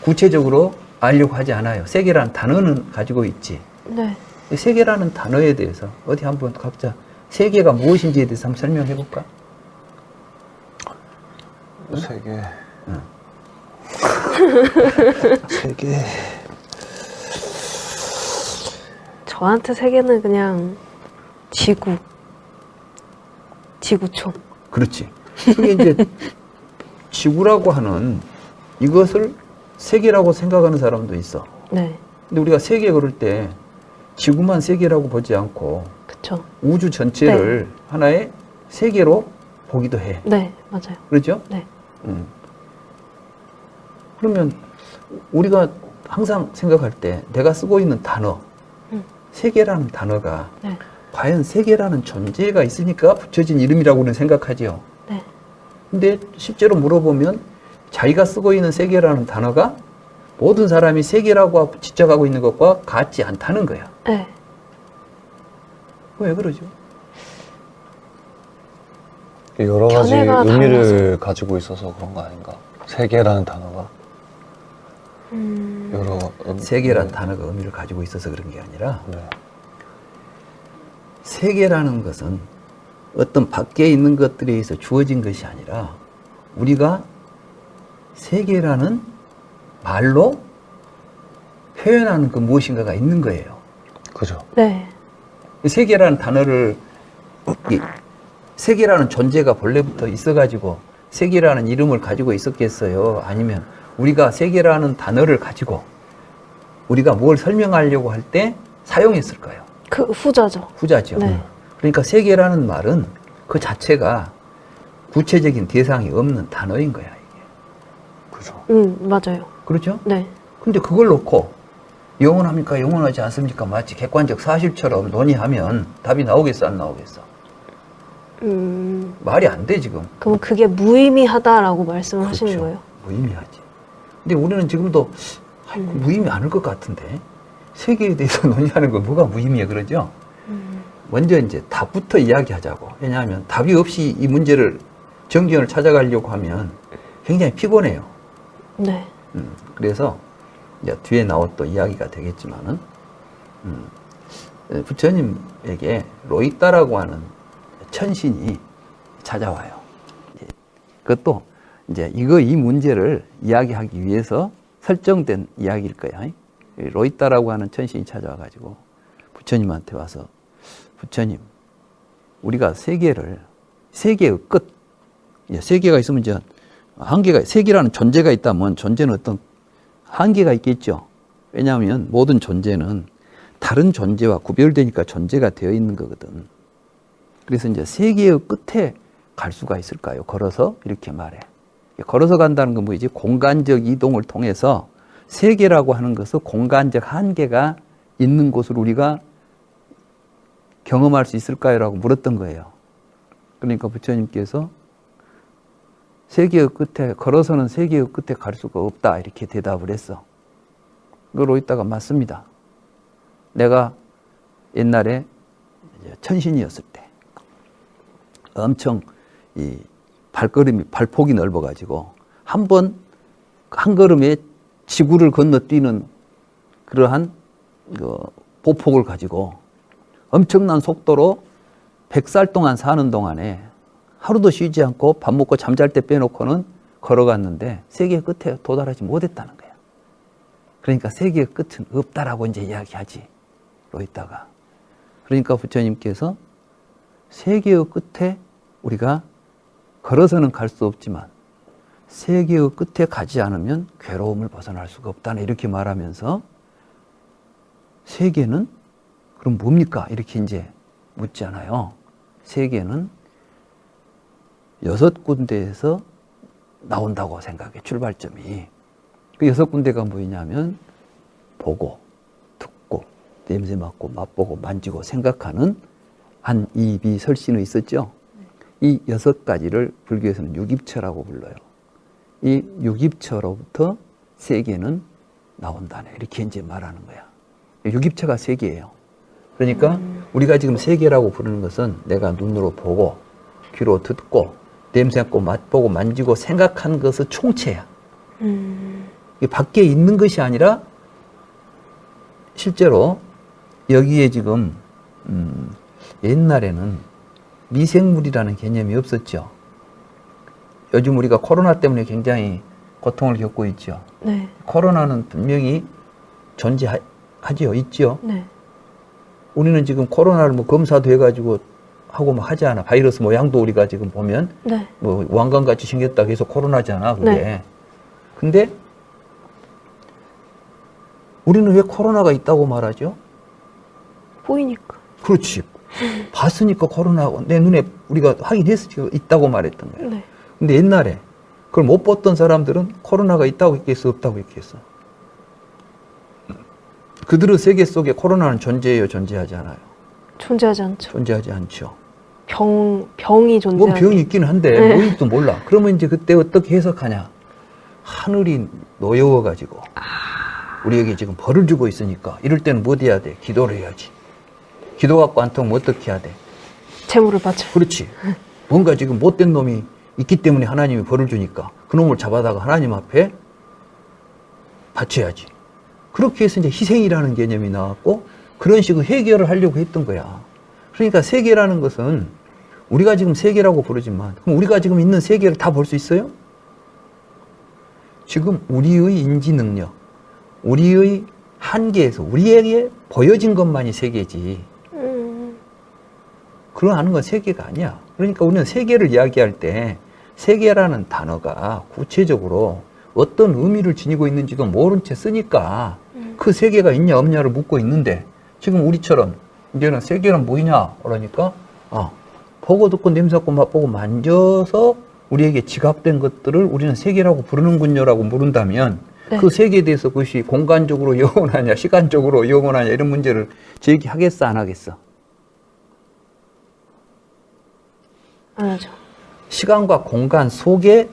Speaker 1: 구체적으로 알려고 하지 않아요. 세계라는 단어는 가지고 있지.
Speaker 2: 네.
Speaker 1: 세계라는 단어에 대해서 어디 한번 각자 세계가 무엇인지에 대해서 한번 설명해 볼까?
Speaker 3: 세계.
Speaker 1: 응.
Speaker 3: 세계.
Speaker 2: 저한테 세계는 그냥 지구촌.
Speaker 1: 그렇지. 그게 이제 지구라고 하는 이것을 세계라고 생각하는 사람도 있어.
Speaker 2: 네.
Speaker 1: 근데 우리가 세계 그럴 때 지구만 세계라고 보지 않고
Speaker 2: 그쵸.
Speaker 1: 우주 전체를 하나의 세계로 보기도 해.
Speaker 2: 네, 맞아요.
Speaker 1: 그렇죠?
Speaker 2: 네.
Speaker 1: 그러면 우리가 항상 생각할 때 내가 쓰고 있는 단어, 세계라는 단어가
Speaker 2: 네.
Speaker 1: 과연 세계라는 존재가 있으니까 붙여진 이름이라고는 생각하지요.
Speaker 2: 네.
Speaker 1: 근데 실제로 물어보면 자기가 쓰고 있는 세계라는 단어가 모든 사람이 세계라고 지적하고 있는 것과 같지 않다는 거야.
Speaker 2: 네.
Speaker 1: 왜 그러죠?
Speaker 3: 여러 가지
Speaker 2: 견해가
Speaker 3: 의미를 가지고 있어서 그런 거 아닌가? 세계라는 단어가 여러
Speaker 1: 세계라는 단어가 의미를 가지고 있어서 그런 게 아니라
Speaker 3: 네.
Speaker 1: 세계라는 것은 어떤 밖에 있는 것들에 의해서 주어진 것이 아니라 우리가 세계라는 말로 표현하는 그 무엇인가가 있는 거예요.
Speaker 3: 그죠.
Speaker 2: 네.
Speaker 1: 세계라는 단어를 세계라는 존재가 본래부터 있어가지고 세계라는 이름을 가지고 있었겠어요? 아니면 우리가 세계라는 단어를 가지고 우리가 뭘 설명하려고 할 때 사용했을까요?
Speaker 2: 그 후자죠.
Speaker 1: 후자죠.
Speaker 2: 네.
Speaker 1: 그러니까 세계라는 말은 그 자체가 구체적인 대상이 없는 단어인 거야, 이게.
Speaker 3: 그죠.
Speaker 2: 맞아요.
Speaker 1: 그렇죠?
Speaker 2: 네.
Speaker 1: 근데 그걸 놓고 영원합니까? 영원하지 않습니까? 마치 객관적 사실처럼 논의하면 답이 나오겠어, 안 나오겠어? 말이 안 돼, 지금.
Speaker 2: 그럼 그게 무의미하다라고 말씀을 하시는
Speaker 1: 그렇죠.
Speaker 2: 거예요?
Speaker 1: 무의미하지. 근데 우리는 지금도 무의미 않을 것 같은데 세계에 대해서 논의하는 건 뭐가 무의미해 그러죠? 먼저 이제 답부터 이야기하자고. 왜냐하면 답이 없이 이 문제를 정견을 찾아가려고 하면 굉장히 피곤해요.
Speaker 2: 네.
Speaker 1: 그래서 이제 뒤에 나올 또 이야기가 되겠지만은 부처님에게 로이따라고 하는 천신이 찾아와요. 그것도 이제 이 문제를 이야기하기 위해서 설정된 이야기일 거야. 로이따라고 하는 천신이 찾아와가지고 부처님한테 와서 부처님, 우리가 세계의 끝, 세계가 있으면 이제 세계라는 존재가 있다면 존재는 어떤 한계가 있겠죠. 왜냐하면 모든 존재는 다른 존재와 구별되니까 존재가 되어 있는 거거든. 그래서 이제 세계의 끝에 갈 수가 있을까요? 걸어서? 이렇게 말해. 걸어서 간다는 건 뭐지? 공간적 이동을 통해서 세계라고 하는 것은 공간적 한계가 있는 곳을 우리가 경험할 수 있을까요? 라고 물었던 거예요. 그러니까 부처님께서 세계의 끝에, 걸어서는 세계의 끝에 갈 수가 없다. 이렇게 대답을 했어. 그러고 있다가 맞습니다. 내가 옛날에 천신이었을 때 엄청 이 발폭이 넓어가지고 한 걸음에 지구를 건너뛰는 그러한 보폭을 가지고 엄청난 속도로 100살 동안 사는 동안에 하루도 쉬지 않고 밥 먹고 잠잘 때 빼놓고는 걸어갔는데 세계의 끝에 도달하지 못했다는 거야. 그러니까 세계의 끝은 없다라고 이제 이야기하지. 로이따가. 그러니까 부처님께서 세계의 끝에 우리가 걸어서는 갈 수 없지만 세계의 끝에 가지 않으면 괴로움을 벗어날 수가 없다네. 이렇게 말하면서 세계는 그럼 뭡니까? 이렇게 이제 묻잖아요. 세계는 6군데에서 나온다고 생각해, 출발점이. 그 6군데가 뭐냐면 보고, 듣고, 냄새 맡고, 맛보고, 만지고, 생각하는 한, 이, 비, 설신의 있었죠? 이 6가지를 불교에서는 육입처라고 불러요. 이 육입처로부터 세계는 나온다네. 이렇게 이제 말하는 거야. 육입처가 세계예요. 그러니까 우리가 지금 세계라고 부르는 것은 내가 눈으로 보고, 귀로 듣고, 냄새 맡고, 맛보고, 만지고, 생각한 것의 총체야. 이게 밖에 있는 것이 아니라 실제로 여기에 지금 옛날에는 미생물이라는 개념이 없었죠. 요즘 우리가 코로나 때문에 굉장히 고통을 겪고 있죠.
Speaker 2: 네.
Speaker 1: 코로나는 분명히 존재하지요, 있죠.
Speaker 2: 네.
Speaker 1: 우리는 지금 코로나를 뭐 검사도 해가지고 하고 막 하지 않아. 바이러스 모양도 우리가 지금 보면
Speaker 2: 네.
Speaker 1: 뭐 왕관같이 생겼다 해서 코로나잖아, 그게.
Speaker 2: 네.
Speaker 1: 근데 우리는 왜 코로나가 있다고 말하죠?
Speaker 2: 보이니까.
Speaker 1: 그렇지. 봤으니까 코로나 내 눈에 우리가 확인했으니까 있다고 말했던 거예요.
Speaker 2: 네.
Speaker 1: 근데 옛날에 그걸 못 봤던 사람들은 코로나가 있다고 했겠어, 없다고 했겠어? 그들의 세계 속에 코로나는 존재해요, 존재하지 않아요?
Speaker 2: 존재하지 않죠.
Speaker 1: 존재하지 않죠.
Speaker 2: 병이 존재하지.
Speaker 1: 뭐 병이 있긴 한데
Speaker 2: 네.
Speaker 1: 뭐인지도 몰라. 그러면 이제 그때 어떻게 해석하냐? 하늘이 노여워가지고 우리에게 지금 벌을 주고 있으니까 이럴 때는 뭐 해야 돼? 기도를 해야지. 기도 갖고 안 통하면 어떻게 해야 돼?
Speaker 2: 재물을 바쳐.
Speaker 1: 그렇지. 뭔가 지금 못된 놈이 있기 때문에 하나님이 벌을 주니까 그 놈을 잡아다가 하나님 앞에 바쳐야지. 그렇게 해서 이제 희생이라는 개념이 나왔고 그런 식으로 해결을 하려고 했던 거야. 그러니까 세계라는 것은 우리가 지금 세계라고 부르지만 그럼 우리가 지금 있는 세계를 다 볼 수 있어요? 지금 우리의 인지 능력, 우리의 한계에서 우리에게 보여진 것만이 세계지. 그러하는 건 세계가 아니야. 그러니까 우리는 세계를 이야기할 때 세계라는 단어가 구체적으로 어떤 의미를 지니고 있는지도 모른 채 쓰니까 그 세계가 있냐 없냐를 묻고 있는데 지금 우리처럼 이제는 세계는 뭐냐 그러니까 보고 듣고 냄새 맡고 맛보고 만져서 우리에게 지각된 것들을 우리는 세계라고 부르는군요라고 물은다면
Speaker 2: 네.
Speaker 1: 그 세계에 대해서 그것이 공간적으로 영원하냐 시간적으로 영원하냐 이런 문제를 제기하겠어 안 하겠어?
Speaker 2: 안 하죠.
Speaker 1: 시간과 공간 속에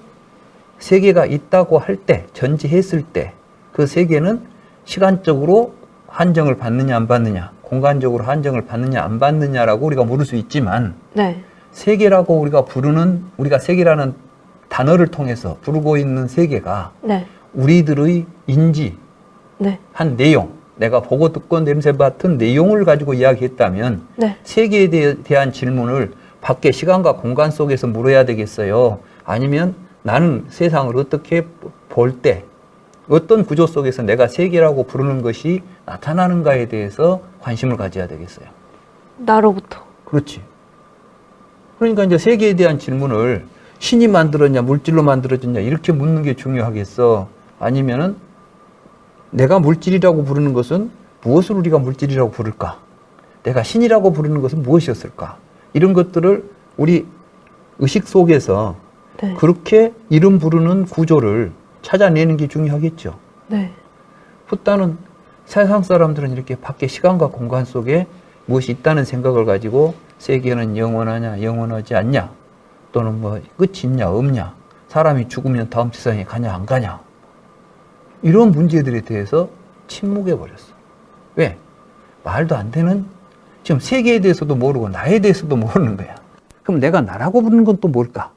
Speaker 1: 세계가 있다고 할 때, 전제했을 때, 그 세계는 시간적으로 한정을 받느냐, 안 받느냐, 공간적으로 한정을 받느냐, 안 받느냐라고 우리가 물을 수 있지만,
Speaker 2: 네.
Speaker 1: 세계라고 우리가 부르는, 우리가 세계라는 단어를 통해서 부르고 있는 세계가
Speaker 2: 네.
Speaker 1: 우리들의 인지,
Speaker 2: 네.
Speaker 1: 한 내용, 내가 보고 듣고 냄새 맡은 내용을 가지고 이야기했다면,
Speaker 2: 네.
Speaker 1: 세계에 대한 질문을 밖에 시간과 공간 속에서 물어야 되겠어요? 아니면 나는 세상을 어떻게 볼 때 어떤 구조 속에서 내가 세계라고 부르는 것이 나타나는가에 대해서 관심을 가져야 되겠어요?
Speaker 2: 나로부터.
Speaker 1: 그렇지. 그러니까 이제 세계에 대한 질문을 신이 만들었냐, 물질로 만들어졌냐 이렇게 묻는 게 중요하겠어? 아니면은 내가 물질이라고 부르는 것은 무엇을 우리가 물질이라고 부를까? 내가 신이라고 부르는 것은 무엇이었을까? 이런 것들을 우리 의식 속에서
Speaker 2: 네.
Speaker 1: 그렇게 이름 부르는 구조를 찾아내는 게 중요하겠죠.
Speaker 2: 네.
Speaker 1: 붓다는 세상 사람들은 이렇게 밖에 시간과 공간 속에 무엇이 있다는 생각을 가지고 세계는 영원하냐, 영원하지 않냐, 또는 뭐 끝이 있냐, 없냐, 사람이 죽으면 다음 세상에 가냐, 안 가냐, 이런 문제들에 대해서 침묵해 버렸어. 왜? 말도 안 되는 지금 세계에 대해서도 모르고 나에 대해서도 모르는 거야. 그럼 내가 나라고 부르는 건 또 뭘까?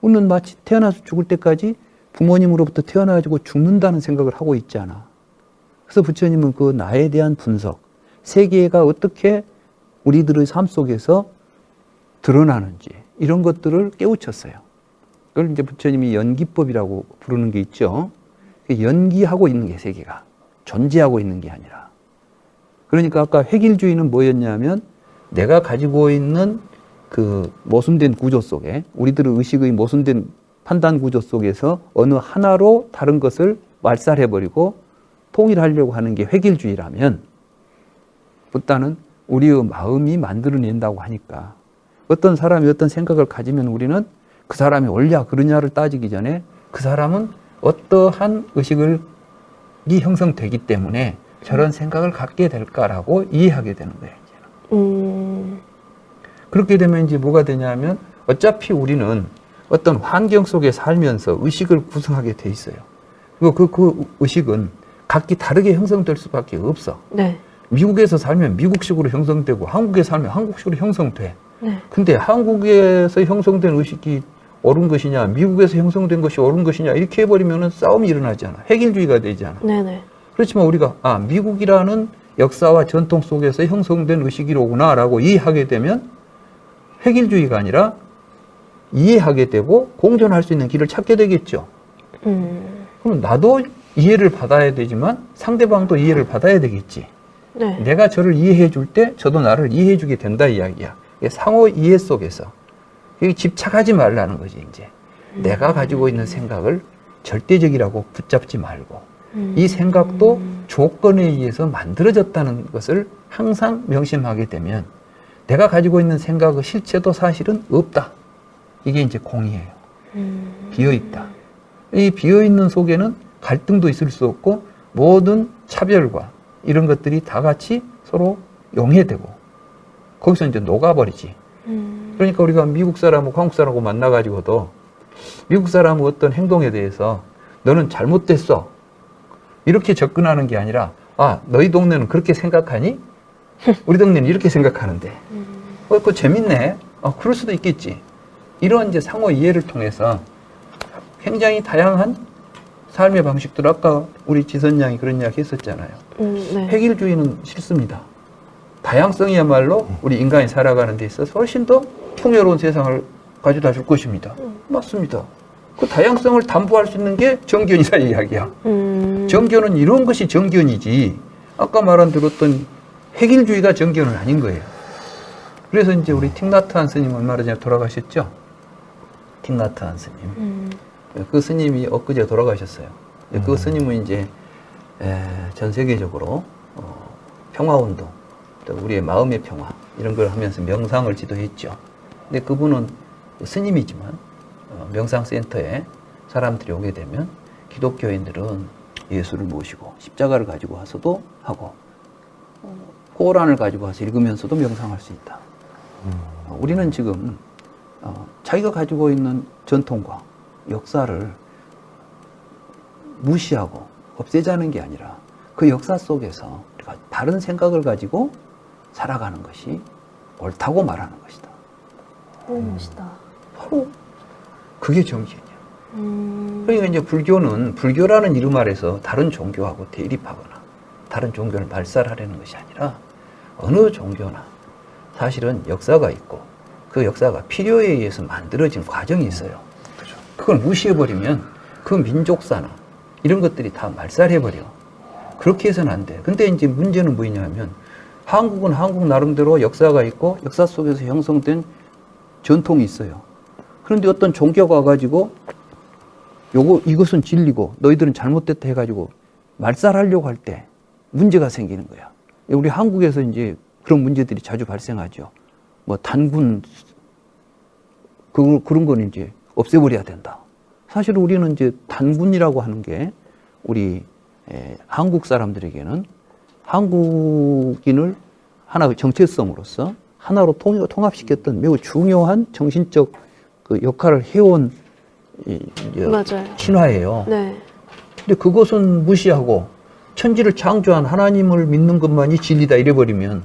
Speaker 1: 우리는 마치 태어나서 죽을 때까지 부모님으로부터 태어나가지고 죽는다는 생각을 하고 있잖아. 그래서 부처님은 그 나에 대한 분석, 세계가 어떻게 우리들의 삶 속에서 드러나는지 이런 것들을 깨우쳤어요. 그걸 이제 부처님이 연기법이라고 부르는 게 있죠. 연기하고 있는 게 세계가 존재하고 있는 게 아니라. 그러니까 아까 획일주의는 뭐였냐면 내가 가지고 있는 그 모순된 구조 속에 우리들의 의식의 모순된 판단 구조 속에서 어느 하나로 다른 것을 말살해버리고 통일하려고 하는 게 획일주의라면 붓다는 우리의 마음이 만들어낸다고 하니까 어떤 사람이 어떤 생각을 가지면 우리는 그 사람이 옳냐 그르냐를 따지기 전에 그 사람은 어떠한 의식이 형성되기 때문에 저런 생각을 갖게 될까라고 이해하게 되는 거예요. 그렇게 되면 이제 뭐가 되냐면 어차피 우리는 어떤 환경 속에 살면서 의식을 구성하게 돼 있어요. 그리고 그 의식은 각기 다르게 형성될 수밖에 없어.
Speaker 2: 네.
Speaker 1: 미국에서 살면 미국식으로 형성되고 한국에 살면 한국식으로 형성돼.
Speaker 2: 네.
Speaker 1: 근데 한국에서 형성된 의식이 옳은 것이냐 미국에서 형성된 것이 옳은 것이냐 이렇게 해버리면 싸움이 일어나잖아. 획일주의가 되잖아.
Speaker 2: 네네.
Speaker 1: 그렇지만 우리가 미국이라는 역사와 전통 속에서 형성된 의식이로구나 라고 이해하게 되면 획일주의가 아니라 이해하게 되고 공존할 수 있는 길을 찾게 되겠죠. 그럼 나도 이해를 받아야 되지만 상대방도 이해를 받아야 되겠지.
Speaker 2: 네.
Speaker 1: 내가 저를 이해해 줄 때 저도 나를 이해해 주게 된다 이야기야. 이게 상호 이해 속에서 여기 집착하지 말라는 거지 이제. 내가 가지고 있는 생각을 절대적이라고 붙잡지 말고 이 생각도 조건에 의해서 만들어졌다는 것을 항상 명심하게 되면 내가 가지고 있는 생각의 실체도 사실은 없다. 이게 이제 공이에요. 비어있다. 이 비어있는 속에는 갈등도 있을 수 없고 모든 차별과 이런 것들이 다 같이 서로 용해되고 거기서 이제 녹아버리지. 그러니까 우리가 미국 사람하고 한국 사람하고 만나가지고도 미국 사람의 어떤 행동에 대해서 너는 잘못됐어. 이렇게 접근하는 게 아니라 아, 너희 동네는 그렇게 생각하니? 우리 동네는 이렇게 생각하는데. 그거 재밌네. 그럴 수도 있겠지. 이런 이제 상호 이해를 통해서 굉장히 다양한 삶의 방식들, 아까 우리 지선 양이 그런 이야기 했었잖아요.
Speaker 2: 네.
Speaker 1: 획일주의는 싫습니다. 다양성이야말로 우리 인간이 살아가는 데 있어서 훨씬 더 풍요로운 세상을 가져다 줄 것입니다. 맞습니다. 그 다양성을 담보할 수 있는 게 정견이라 이야기야. 정견은 이런 것이 정견이지. 아까 말한 들었던 획일주의가 정견은 아닌 거예요. 그래서 이제 우리 틱나트한 스님 얼마 전에 돌아가셨죠? 틱나트한 스님. 그 스님이 엊그제 돌아가셨어요. 그 스님은 이제 전 세계적으로 평화운동, 또 우리의 마음의 평화 이런 걸 하면서 명상을 지도했죠. 근데 그분은 스님이지만 명상센터에 사람들이 오게 되면 기독교인들은 예수를 모시고 십자가를 가지고 와서도 하고 코란을 가지고 와서 읽으면서도 명상할 수 있다. 우리는 지금 자기가 가지고 있는 전통과 역사를 무시하고 없애자는 게 아니라 그 역사 속에서 우리가 다른 생각을 가지고 살아가는 것이 옳다고 말하는 것이다.
Speaker 2: 너무 멋있다.
Speaker 1: 바로 그게 정견이야. 그러니까 이제 불교는 불교라는 이름 아래서 다른 종교하고 대립하거나 다른 종교를 말살하려는 것이 아니라 어느 종교나 사실은 역사가 있고 그 역사가 필요에 의해서 만들어진 과정이 있어요.
Speaker 3: 그죠.
Speaker 1: 그걸 무시해버리면 그 민족사나 이런 것들이 다 말살해버려. 그렇게 해서는 안 돼. 근데 이제 문제는 뭐냐면 한국은 한국 나름대로 역사가 있고 역사 속에서 형성된 전통이 있어요. 그런데 어떤 종교가 와가지고 이것은 진리고 너희들은 잘못됐다 해가지고 말살하려고 할 때 문제가 생기는 거야. 우리 한국에서 이제 그런 문제들이 자주 발생하죠. 뭐 단군 그런 거는 이제 없애버려야 된다. 사실 우리는 이제 단군이라고 하는 게 우리 한국 사람들에게는 한국인을 하나의 정체성으로서 하나로 통합시켰던 매우 중요한 정신적 그 역할을 해온
Speaker 2: 맞아요.
Speaker 1: 신화예요.
Speaker 2: 네.
Speaker 1: 근데 그것은 무시하고 천지를 창조한 하나님을 믿는 것만이 진리다 이래버리면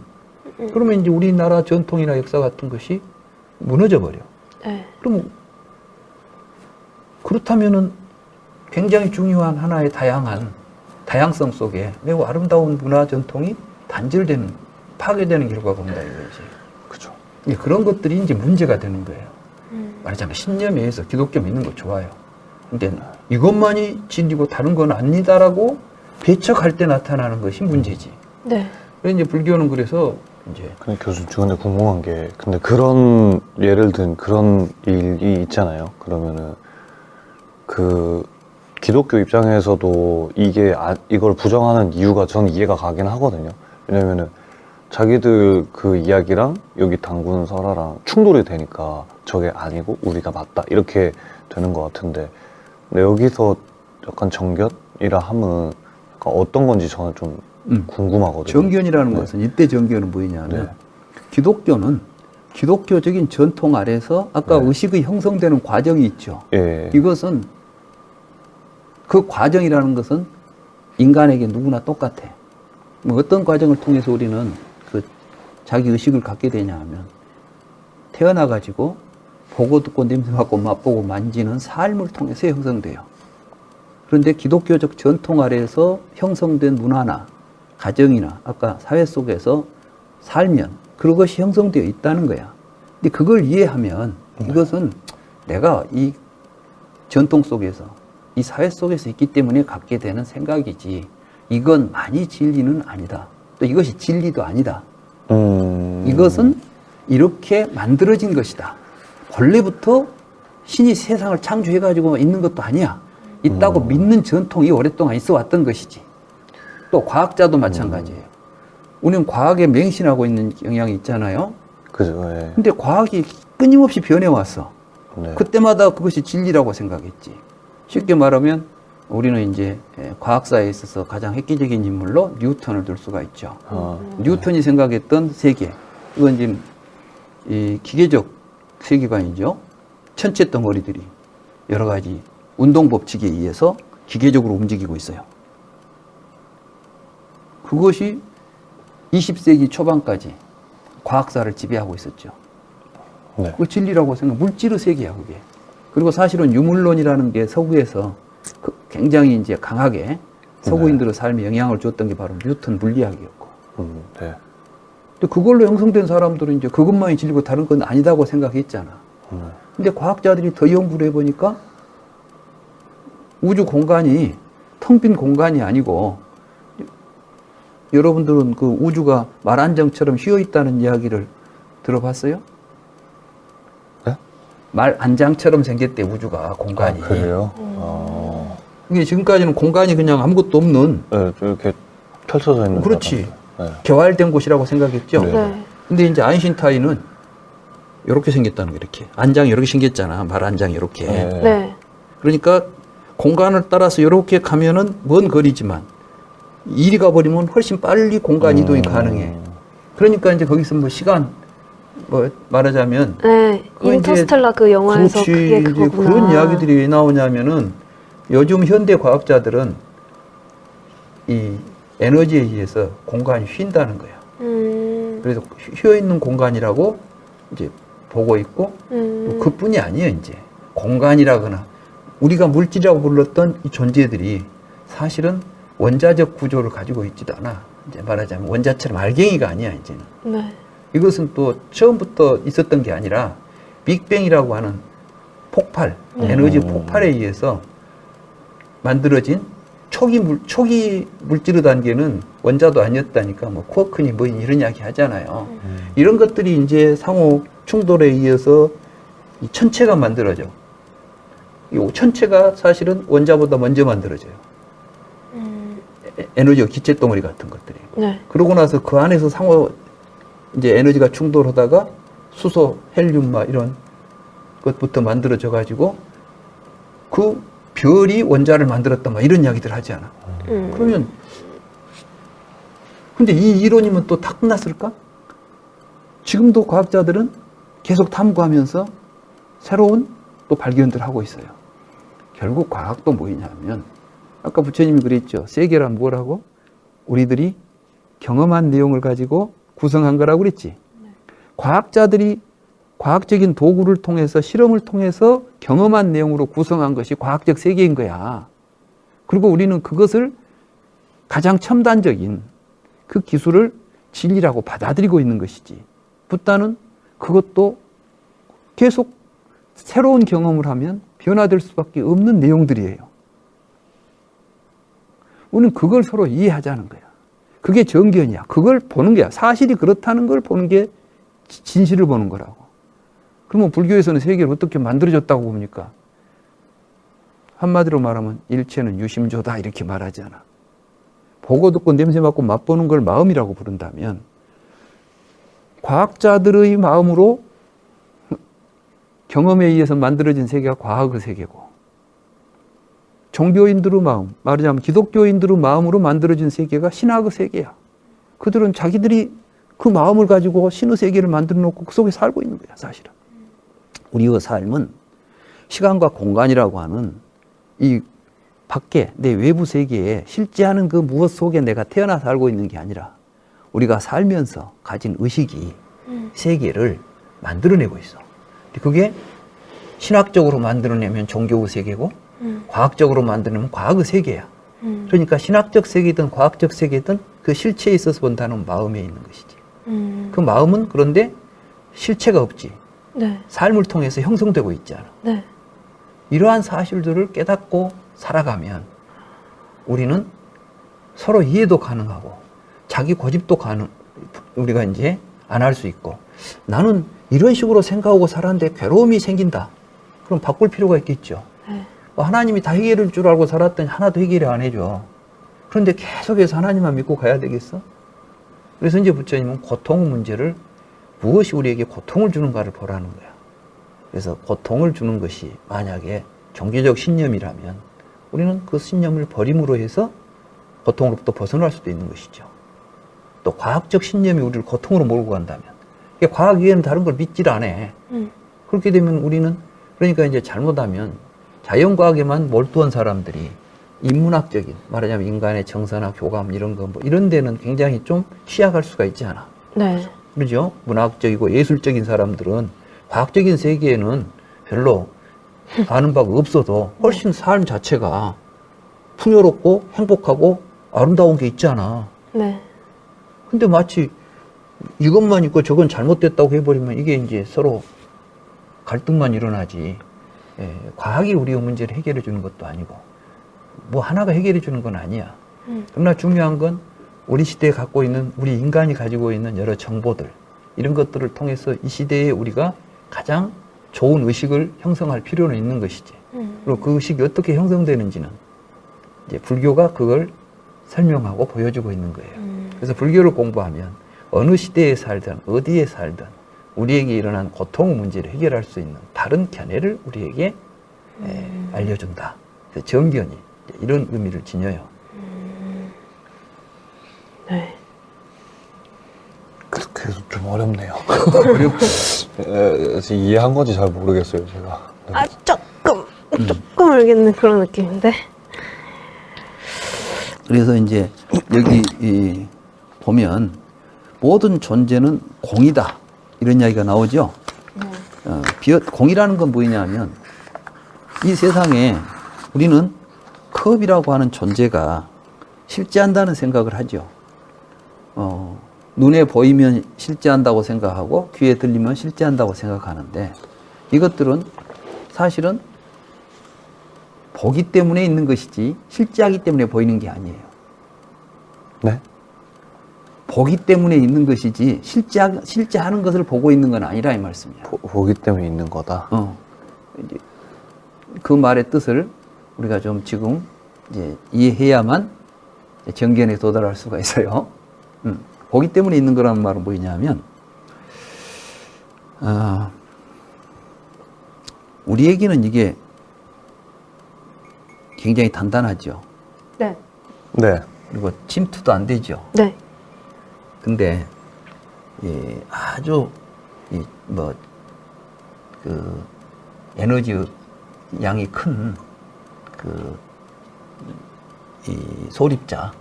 Speaker 1: 그러면 이제 우리나라 전통이나 역사 같은 것이 무너져 버려.
Speaker 2: 네.
Speaker 1: 그럼 그렇다면은 굉장히 중요한 하나의 다양성 속에 매우 아름다운 문화 전통이 단절되는, 파괴되는 결과가 온다 이거지.
Speaker 3: 그죠.
Speaker 1: 그런 것들이 이제 문제가 되는 거예요. 말하자면 신념에 의해서 기독교 믿는 거 좋아요. 근데 이것만이 진리고 다른 건 아니다라고 배척할 때 나타나는 것이 문제지.
Speaker 2: 네.
Speaker 1: 그래서 이제 불교는 그래서 이제
Speaker 3: 근데 교수님, 저 근데 궁금한 게, 근데 그런, 예를 든 그런 일이 있잖아요. 그러면은, 기독교 입장에서도 이걸 부정하는 이유가 저는 이해가 가긴 하거든요. 왜냐면은, 자기들 그 이야기랑 여기 단군 설화랑 충돌이 되니까 저게 아니고 우리가 맞다. 이렇게 되는 것 같은데, 근데 여기서 약간 정견이라 하면 약간 어떤 건지 저는 좀 궁금하거든요.
Speaker 1: 정견이라는
Speaker 3: 네.
Speaker 1: 것은 이때 정견은 뭐냐면
Speaker 3: 네.
Speaker 1: 기독교는 기독교적인 전통 아래서 아까
Speaker 3: 네.
Speaker 1: 의식의 형성되는 과정이 있죠.
Speaker 3: 예.
Speaker 1: 이것은 그 과정이라는 것은 인간에게 누구나 똑같아. 뭐 어떤 과정을 통해서 우리는 그 자기 의식을 갖게 되냐 하면 태어나 가지고 보고 듣고 냄새 맡고 맛보고 만지는 삶을 통해서 형성돼요. 그런데 기독교적 전통 아래에서 형성된 문화나 가정이나 아까 사회 속에서 살면 그것이 형성되어 있다는 거야. 근데 그걸 이해하면 이것은 내가 이 전통 속에서 이 사회 속에서 있기 때문에 갖게 되는 생각이지 이건 많이 진리는 아니다. 또 이것이 진리도 아니다. 이것은 이렇게 만들어진 것이다. 본래부터 신이 세상을 창조해가지고 있는 것도 아니야. 있다고 믿는 전통이 오랫동안 있어 왔던 것이지. 또 과학자도 마찬가지예요. 우리는 과학에 맹신하고 있는 경향이 있잖아요.
Speaker 3: 그죠. 예.
Speaker 1: 근데 과학이 끊임없이 변해왔어.
Speaker 3: 네.
Speaker 1: 그때마다 그것이 진리라고 생각했지. 쉽게 말하면 우리는 이제 과학사에 있어서 가장 획기적인 인물로 뉴턴을 들 수가 있죠. 뉴턴이 생각했던 세계, 이건 지금 이 기계적 세계관이죠. 천체 덩어리들이 여러 가지 운동 법칙에 의해서 기계적으로 움직이고 있어요. 그것이 20세기 초반까지 과학사를 지배하고 있었죠.
Speaker 3: 네.
Speaker 1: 그 진리라고 생각, 물질의 세계야, 그게. 그리고 사실은 유물론이라는 게 서구에서 굉장히 이제 강하게 서구인들의 삶에 영향을 줬던 게 바로 뉴턴 물리학이었고.
Speaker 3: 네.
Speaker 1: 근데 그걸로 형성된 사람들은 이제 그것만이 진리고 다른 건 아니다고 생각했잖아. 근데 과학자들이 더 연구를 해보니까 우주 공간이 텅 빈 공간이 아니고, 여러분들은 그 우주가 말안정처럼 휘어 있다는 이야기를 들어봤어요?
Speaker 3: 네?
Speaker 1: 말안장처럼 생겼대, 우주가, 공간이.
Speaker 3: 아, 그래요?
Speaker 1: 이게 지금까지는 공간이 그냥 아무것도 없는,
Speaker 3: 네, 이렇게 펼쳐져 있는.
Speaker 1: 그렇지.
Speaker 3: 네.
Speaker 1: 개활된 곳이라고 생각했죠.
Speaker 3: 네.
Speaker 2: 네.
Speaker 1: 근데 이제 아인슈타인은 이렇게 생겼다는 거, 이렇게. 안장이 이렇게 생겼잖아. 말안장이 이렇게.
Speaker 3: 네.
Speaker 2: 네.
Speaker 1: 그러니까 공간을 따라서 이렇게 가면은 먼 거리지만 이리 가버리면 훨씬 빨리 공간 이동이 가능해. 그러니까 이제 거기서 뭐 시간, 뭐 말하자면.
Speaker 2: 네.
Speaker 1: 그거
Speaker 2: 인터스텔라 그 영화에서
Speaker 1: 그렇지.
Speaker 2: 그게
Speaker 1: 이제
Speaker 2: 그거구나.
Speaker 1: 그런 이야기들이 왜 나오냐면은 요즘 현대 과학자들은 이 에너지에 의해서 공간이 휜다는 거야. 그래서 휘어 있는 공간이라고 이제 보고 있고, 그뿐이 아니에요, 이제. 공간이라거나 우리가 물질이라고 불렀던 이 존재들이 사실은 원자적 구조를 가지고 있지도 않아. 이제 말하자면 원자처럼 알갱이가 아니야, 이제는.
Speaker 2: 네.
Speaker 1: 이것은 또 처음부터 있었던 게 아니라 빅뱅이라고 하는 폭발, 에너지 폭발에 의해서 만들어진 초기 물질의 단계는 원자도 아니었다니까, 뭐 쿼크니 뭐 이런 이야기 하잖아요. 이런 것들이 이제 상호 충돌에 의해서 이 천체가 만들어져. 이 천체가 사실은 원자보다 먼저 만들어져요. 에너지가 기체 덩어리 같은 것들이.
Speaker 2: 네.
Speaker 1: 그러고 나서 그 안에서 상호 이제 에너지가 충돌하다가 수소, 헬륨 막 이런 것부터 만들어져 가지고 그 별이 원자를 만들었다 막 이런 이야기들 하잖아. 그러면 근데 이 이론이면 또 다 끝났을까? 지금도 과학자들은 계속 탐구하면서 새로운 또 발견들을 하고 있어요. 결국 과학도 뭐냐면 아까 부처님이 그랬죠. 세계란 뭐라고? 우리들이 경험한 내용을 가지고 구성한 거라고 그랬지. 과학자들이 과학적인 도구를 통해서 실험을 통해서 경험한 내용으로 구성한 것이 과학적 세계인 거야. 그리고 우리는 그것을 가장 첨단적인 그 기술을 진리라고 받아들이고 있는 것이지. 붓다는 그것도 계속 새로운 경험을 하면 변화될 수밖에 없는 내용들이에요. 우리는 그걸 서로 이해하자는 거야. 그게 정견이야. 그걸 보는 거야. 사실이 그렇다는 걸 보는 게 진실을 보는 거라고. 그러면 불교에서는 세계를 어떻게 만들어졌다고 봅니까? 한마디로 말하면 일체는 유심조다 이렇게 말하잖아. 보고 듣고 냄새 맡고 맛보는 걸 마음이라고 부른다면 과학자들의 마음으로 경험에 의해서 만들어진 세계가 과학의 세계고, 종교인들의 마음, 말하자면 기독교인들의 마음으로 만들어진 세계가 신학의 세계야. 그들은 자기들이 그 마음을 가지고 신의 세계를 만들어 놓고 그 속에 살고 있는 거야, 사실은. 우리의 삶은 시간과 공간이라고 하는 이 밖에 내 외부 세계에 실제하는 그 무엇 속에 내가 태어나 살고 있는 게 아니라 우리가 살면서 가진 의식이 세계를 만들어내고 있어. 그게 신학적으로 만들어내면 종교의 세계고 과학적으로 만들면 과학의 세계야. 그러니까 신학적 세계든 과학적 세계든 그 실체에 있어서 본다는 마음에 있는 것이지. 그 마음은 그런데 실체가 없지.
Speaker 2: 네.
Speaker 1: 삶을 통해서 형성되고 있잖아.
Speaker 2: 네.
Speaker 1: 이러한 사실들을 깨닫고 살아가면 우리는 서로 이해도 가능하고 자기 고집도 우리가 이제 안 할 수 있고, 나는 이런 식으로 생각하고 살았는데 괴로움이 생긴다. 그럼 바꿀 필요가 있겠죠.
Speaker 2: 네.
Speaker 1: 하나님이 다 해결할 줄 알고 살았더니 하나도 해결을 안 해줘. 그런데 계속해서 하나님만 믿고 가야 되겠어? 그래서 이제 부처님은 고통의 문제를 무엇이 우리에게 고통을 주는가를 보라는 거야. 그래서 고통을 주는 것이 만약에 종교적 신념이라면 우리는 그 신념을 버림으로 해서 고통으로부터 벗어날 수도 있는 것이죠. 또 과학적 신념이 우리를 고통으로 몰고 간다면 과학 외에는 다른 걸 믿질 않아. 그렇게 되면 우리는 그러니까 이제 잘못하면 자연과학에만 몰두한 사람들이 인문학적인 말하자면 인간의 정서나 교감 이런 거 뭐 이런 데는 굉장히 좀 취약할 수가 있지 않아.
Speaker 2: 네.
Speaker 1: 그렇죠? 문학적이고 예술적인 사람들은 과학적인 세계에는 별로 아는 바가 없어도 훨씬 삶 자체가 풍요롭고 행복하고 아름다운 게 있잖아.
Speaker 2: 네.
Speaker 1: 근데 마치 이것만 있고 저건 잘못됐다고 해버리면 이게 이제 서로 갈등만 일어나지. 예, 과학이 우리의 문제를 해결해 주는 것도 아니고 뭐 하나가 해결해 주는 건 아니야. 그러나 중요한 건 우리 시대에 갖고 있는 우리 인간이 가지고 있는 여러 정보들 이런 것들을 통해서 이 시대에 우리가 가장 좋은 의식을 형성할 필요는 있는 것이지. 그리고 그 의식이 어떻게 형성되는지는 이제 불교가 그걸 설명하고 보여주고 있는 거예요. 그래서 불교를 공부하면 어느 시대에 살든 어디에 살든 우리에게 일어난 고통 문제를 해결할 수 있는 다른 견해를 우리에게 알려준다. 그래서 정견이 이런 의미를 지녀요.
Speaker 2: 네.
Speaker 3: 그렇게 해서 좀 어렵네요. 이해한 건지 잘 모르겠어요, 제가. 네.
Speaker 2: 아, 조금 알겠는 그런 느낌인데.
Speaker 1: 그래서 이제 여기 보면 모든 존재는 공이다 이런 이야기가 나오죠. 공이라는 건 뭐냐면 이 세상에 우리는 컵이라고 하는 존재가 실제한다는 생각을 하죠. 눈에 보이면 실제한다고 생각하고 귀에 들리면 실제한다고 생각하는데 이것들은 사실은 보기 때문에 있는 것이지 실제하기 때문에 보이는 게 아니에요.
Speaker 3: 네?
Speaker 1: 보기 때문에 있는 것이지 실제하는 것을 보고 있는 건 아니라 이 말씀이야.
Speaker 3: 보기 때문에 있는 거다.
Speaker 1: 이제 그 말의 뜻을 우리가 좀 지금 이제 이해해야만 정견에 도달할 수가 있어요. 보기 때문에 있는 거라는 말은 뭐냐면 우리에게는 이게 굉장히 단단하죠.
Speaker 2: 네.
Speaker 3: 네.
Speaker 1: 그리고 침투도 안 되죠.
Speaker 2: 네.
Speaker 1: 근데 아주 에너지 양이 큰 이 소립자들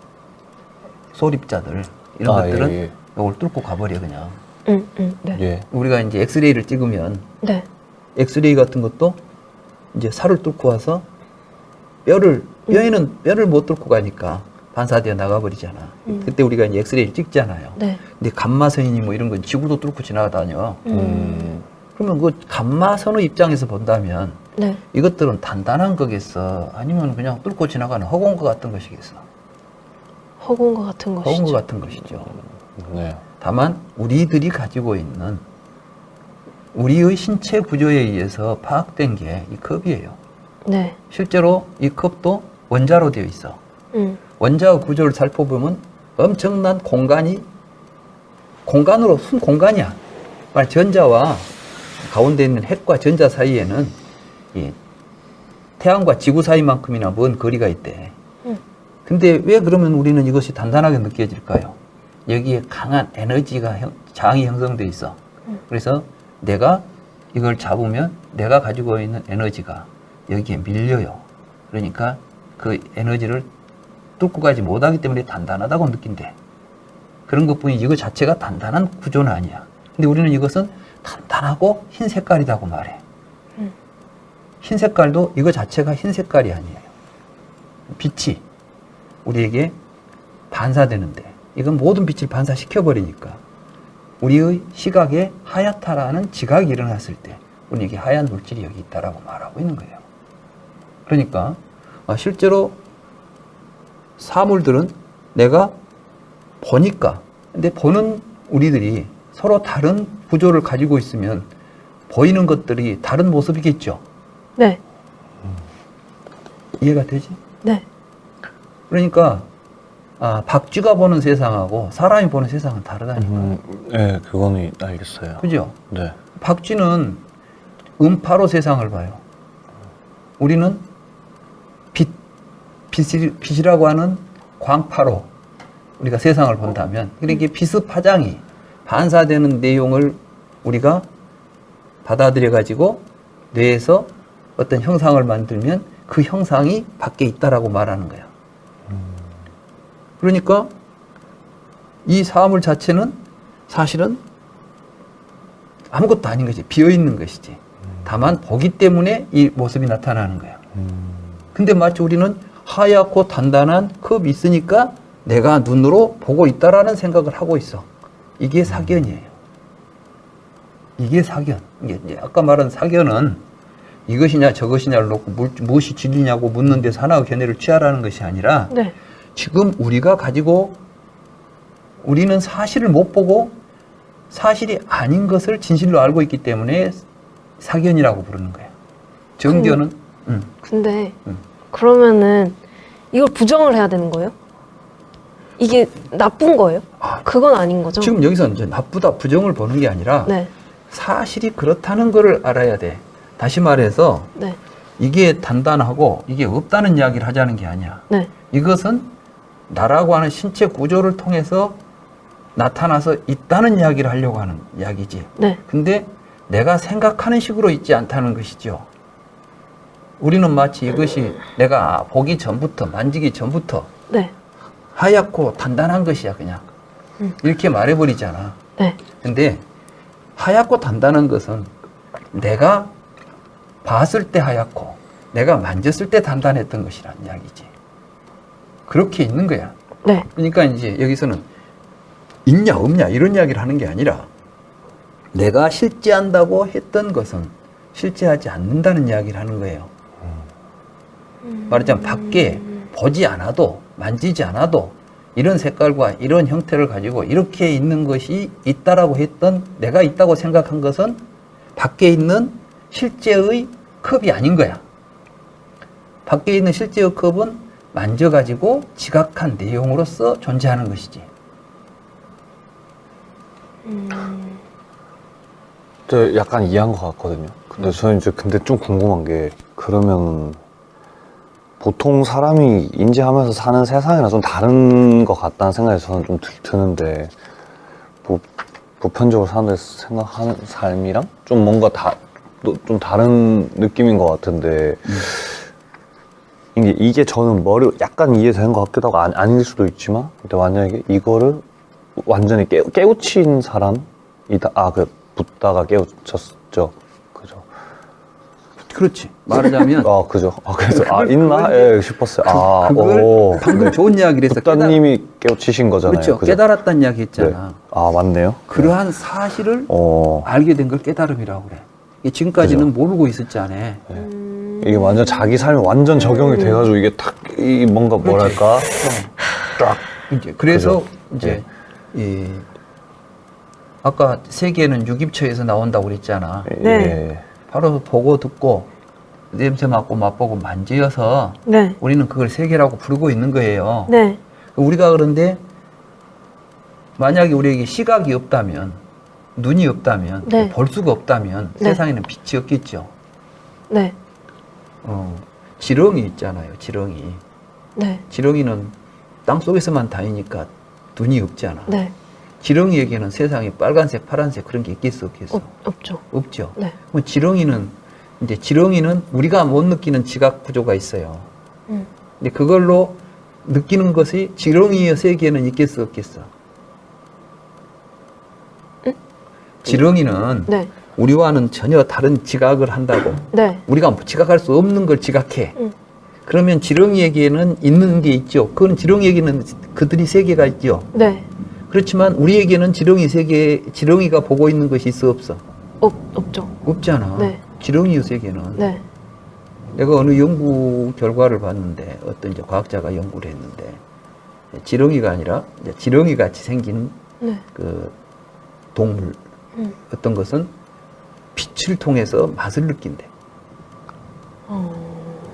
Speaker 1: 이런 것들은
Speaker 3: 예.
Speaker 1: 이걸 뚫고 가버려 그냥.
Speaker 2: 네.
Speaker 3: 예.
Speaker 1: 우리가 이제 엑스레이를 찍으면
Speaker 2: 네.
Speaker 1: 엑스레이 같은 것도 이제 살을 뚫고 와서 뼈에는 뼈를 못 뚫고 가니까 반사되어 나가버리잖아. 그때 우리가 이제 엑스레이를 찍잖아요.
Speaker 2: 네.
Speaker 1: 근데 감마선이니 뭐 이런 건 지구도 뚫고 지나다녀. 그러면 그 감마선의 입장에서 본다면
Speaker 2: 네.
Speaker 1: 이것들은 단단한 거겠어? 아니면 그냥 뚫고 지나가는 허공 것 같은 것이겠어?
Speaker 2: 허공 것 같은 것이죠.
Speaker 1: 허공 것 같은 것이죠.
Speaker 3: 네.
Speaker 1: 다만 우리들이 가지고 있는 우리의 신체 구조에 의해서 파악된 게 이 컵이에요.
Speaker 2: 네.
Speaker 1: 실제로 이 컵도 원자로 되어 있어. 원자의 구조를 살펴보면 엄청난 공간으로 순 공간이야. 전자와 가운데 있는 핵과 전자 사이에는 이 태양과 지구 사이만큼이나 먼 거리가 있대. 근데 왜 그러면 우리는 이것이 단단하게 느껴질까요? 여기에 강한 에너지가 장이 형성돼 있어. 그래서 내가 이걸 잡으면 내가 가지고 있는 에너지가 여기에 밀려요. 그러니까 그 에너지를 뚫고 가지 못하기 때문에 단단하다고 느낀대. 그런 것뿐이지 이거 자체가 단단한 구조는 아니야. 근데 우리는 이것은 단단하고 흰 색깔이라고 말해. 흰 색깔도 이거 자체가 흰 색깔이 아니에요. 빛이 우리에게 반사되는데 이건 모든 빛을 반사시켜버리니까 우리의 시각에 하얗다라는 지각이 일어났을 때 우리에게 하얀 물질이 여기 있다라고 말하고 있는 거예요. 그러니까 실제로 사물들은 내가 보니까 근데 보는 우리들이 서로 다른 구조를 가지고 있으면 보이는 것들이 다른 모습이겠죠.
Speaker 2: 네.
Speaker 1: 이해가 되지?
Speaker 2: 네.
Speaker 1: 그러니까 박쥐가 보는 세상하고 사람이 보는 세상은 다르다니까.
Speaker 3: 네, 그거는 알겠어요.
Speaker 1: 그죠?
Speaker 3: 네.
Speaker 1: 박쥐는 음파로 세상을 봐요. 우리는 빛이라고 하는 광파로 우리가 세상을 본다면, 그러니까 빛의 파장이 반사되는 내용을 우리가 받아들여 가지고 뇌에서 어떤 형상을 만들면 그 형상이 밖에 있다라고 말하는 거야. 그러니까 이 사물 자체는 사실은 아무것도 아닌 것이, 비어있는 것이지. 다만 보기 때문에 이 모습이 나타나는 거야. 근데 마치 우리는 하얗고 단단한 컵이 있으니까 내가 눈으로 보고 있다라는 생각을 하고 있어. 이게 사견이에요. 이게 사견. 이게 아까 말한 사견은 이것이냐 저것이냐를 놓고 무엇이 진리냐고 묻는 데서 하나의 견해를 취하라는 것이 아니라,
Speaker 2: 네.
Speaker 1: 지금 우리가 가지고, 우리는 사실을 못 보고 사실이 아닌 것을 진실로 알고 있기 때문에 사견이라고 부르는 거예요. 정견은
Speaker 2: 근데 그러면은 이걸 부정을 해야 되는 거예요? 이게 나쁜 거예요? 그건 아닌 거죠?
Speaker 1: 지금 여기서 이제 나쁘다 부정을 보는 게 아니라
Speaker 2: 네.
Speaker 1: 사실이 그렇다는 것을 알아야 돼. 다시 말해서
Speaker 2: 네.
Speaker 1: 이게 단단하고 이게 없다는 이야기를 하자는 게 아니야.
Speaker 2: 네.
Speaker 1: 이것은 나라고 하는 신체 구조를 통해서 나타나서 있다는 이야기를 하려고 하는 이야기지.
Speaker 2: 네.
Speaker 1: 근데 내가 생각하는 식으로 있지 않다는 것이죠. 우리는 마치 이것이 내가 보기 전부터, 만지기 전부터
Speaker 2: 네.
Speaker 1: 하얗고 단단한 것이야, 그냥. 이렇게 말해버리잖아.
Speaker 2: 네.
Speaker 1: 근데 하얗고 단단한 것은 내가 봤을 때 하얗고 내가 만졌을 때 단단했던 것이란 이야기지. 그렇게 있는 거야.
Speaker 2: 네.
Speaker 1: 그러니까 이제 여기서는 있냐 없냐 이런 이야기를 하는 게 아니라, 내가 실제한다고 했던 것은 실제하지 않는다는 이야기를 하는 거예요. 말하자면 밖에 보지 않아도 만지지 않아도 이런 색깔과 이런 형태를 가지고 이렇게 있는 것이 있다라고 했던, 내가 있다고 생각한 것은 밖에 있는 실제의 컵이 아닌 거야. 밖에 있는 실제의 컵은 만져가지고 지각한 내용으로서 존재하는 것이지.
Speaker 3: 저 약간 이해한 것 같거든요. 근데 저는 이제 좀 궁금한 게, 그러면 보통 사람이 인지하면서 사는 세상이랑 좀 다른 것 같다는 생각이 저는 좀 드는데, 보편적으로 사람들이 생각하는 삶이랑 좀 뭔가 좀 다른 느낌인 것 같은데, 이게 저는 약간 이해되는 것 같기도 하고 아닐 수도 있지만, 근데 만약에 이거를 완전히 깨우친 사람이다. 붙다가 깨우쳤죠. 그죠.
Speaker 1: 그렇지. 말하자면
Speaker 3: 그죠. 그래서 있나? 예, 싶었어요.
Speaker 1: 그걸 방금
Speaker 3: 네.
Speaker 1: 좋은 이야기를 했어.
Speaker 3: 부다님이 깨우치신 거잖아요.
Speaker 1: 그렇죠.
Speaker 3: 그죠?
Speaker 1: 깨달았다는 이야기 했잖아.
Speaker 3: 네. 맞네요.
Speaker 1: 그러한 사실을 알게 된 걸 깨달음이라고 그래. 이게 지금까지는 모르고 있었잖아.
Speaker 3: 네. 이게 완전 자기 삶에 완전 적용이 돼가지고 이게 뭔가 뭐랄까. 쫙.
Speaker 1: 이제 그래서
Speaker 3: 그죠?
Speaker 1: 이제 아까 세계는 유깁처에서 나온다고 그랬잖아.
Speaker 2: 네.
Speaker 1: 바로 보고 듣고 냄새 맡고 맛보고 만지어서
Speaker 2: 네.
Speaker 1: 우리는 그걸 세계라고 부르고 있는 거예요.
Speaker 2: 네.
Speaker 1: 우리가 그런데 만약에 우리에게 시각이 없다면, 눈이 없다면,
Speaker 2: 네.
Speaker 1: 볼 수가 없다면
Speaker 2: 네.
Speaker 1: 세상에는 빛이 없겠죠.
Speaker 2: 네.
Speaker 1: 지렁이 있잖아요. 지렁이.
Speaker 2: 네.
Speaker 1: 지렁이는 땅 속에서만 다니니까 눈이 없잖아.
Speaker 2: 네.
Speaker 1: 지렁이에게는 세상에 빨간색, 파란색 그런 게 있겠어, 없겠어?
Speaker 2: 없죠.
Speaker 1: 없죠.
Speaker 2: 네.
Speaker 1: 그럼 지렁이는 우리가 못 느끼는 지각 구조가 있어요. 근데 그걸로 느끼는 것이 지렁이의 세계에는 있겠어, 없겠어? 지렁이는
Speaker 2: 네.
Speaker 1: 우리와는 전혀 다른 지각을 한다고.
Speaker 2: 네.
Speaker 1: 우리가 지각할 수 없는 걸 지각해. 그러면 지렁이에게는 있는 게 있죠. 그건 지렁이에게는 그들이 세계가 있죠.
Speaker 2: 네.
Speaker 1: 그렇지만 우리에게는 지렁이가 보고 있는 것이 있어, 없어?
Speaker 2: 없죠.
Speaker 1: 없잖아.
Speaker 2: 네.
Speaker 1: 지렁이의 세계는.
Speaker 2: 네.
Speaker 1: 내가 어느 연구 결과를 봤는데, 어떤 이제 과학자가 연구를 했는데, 지렁이가 아니라 이제 지렁이 같이 생긴
Speaker 2: 네.
Speaker 1: 그 동물, 어떤 것은 빛을 통해서 맛을 느낀대.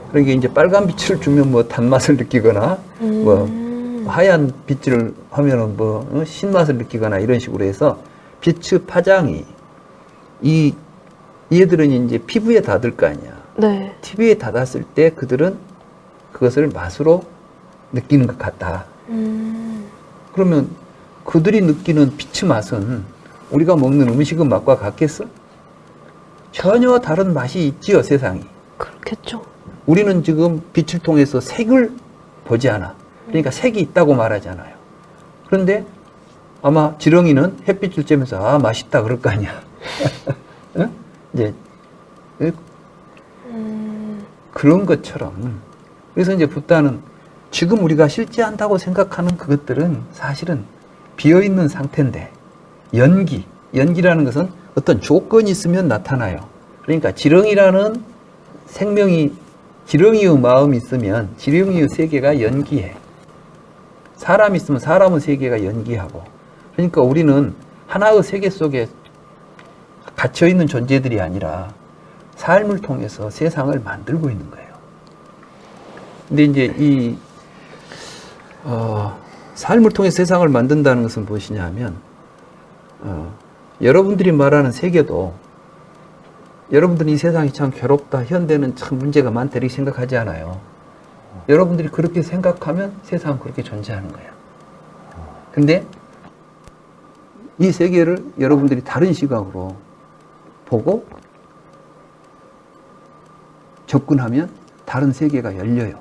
Speaker 1: 그러니까 이제 빨간 빛을 주면 뭐 단맛을 느끼거나, 뭐 하얀 빛을 하면은 뭐 신맛을 느끼거나 이런 식으로 해서 빛의 파장이 이 얘들은 이제 피부에 닿을 거 아니야.
Speaker 2: 네.
Speaker 1: TV에 닿았을 때 그들은 그것을 맛으로 느끼는 것 같다. 그러면 그들이 느끼는 피치 맛은 우리가 먹는 음식의 맛과 같겠어? 전혀 다른 맛이 있지요, 세상이.
Speaker 2: 그렇겠죠.
Speaker 1: 우리는 지금 빛을 통해서 색을 보지 않아. 그러니까 색이 있다고 말하잖아요. 그런데 아마 지렁이는 햇빛을 쬐면서 아, 맛있다 그럴 거 아니야. 응? 이제 그런 것처럼. 그래서 이제 붓다는 지금 우리가 실제한다고 생각하는 그것들은 사실은 비어있는 상태인데 연기라는 것은 어떤 조건이 있으면 나타나요. 그러니까 지렁이라는 생명이 지렁이의 마음이 있으면 지렁이의 세계가 연기해. 사람이 있으면 사람의 세계가 연기하고. 그러니까 우리는 하나의 세계 속에 갇혀있는 존재들이 아니라 삶을 통해서 세상을 만들고 있는 거예요. 근데 이제 삶을 통해 세상을 만든다는 것은 무엇이냐 하면, 여러분들이 말하는 세계도, 여러분들이 이 세상이 참 괴롭다, 현대는 참 문제가 많다, 이렇게 생각하지 않아요. 여러분들이 그렇게 생각하면 세상은 그렇게 존재하는 거예요. 근데 이 세계를 여러분들이 다른 시각으로 보고 접근하면 다른 세계가 열려요.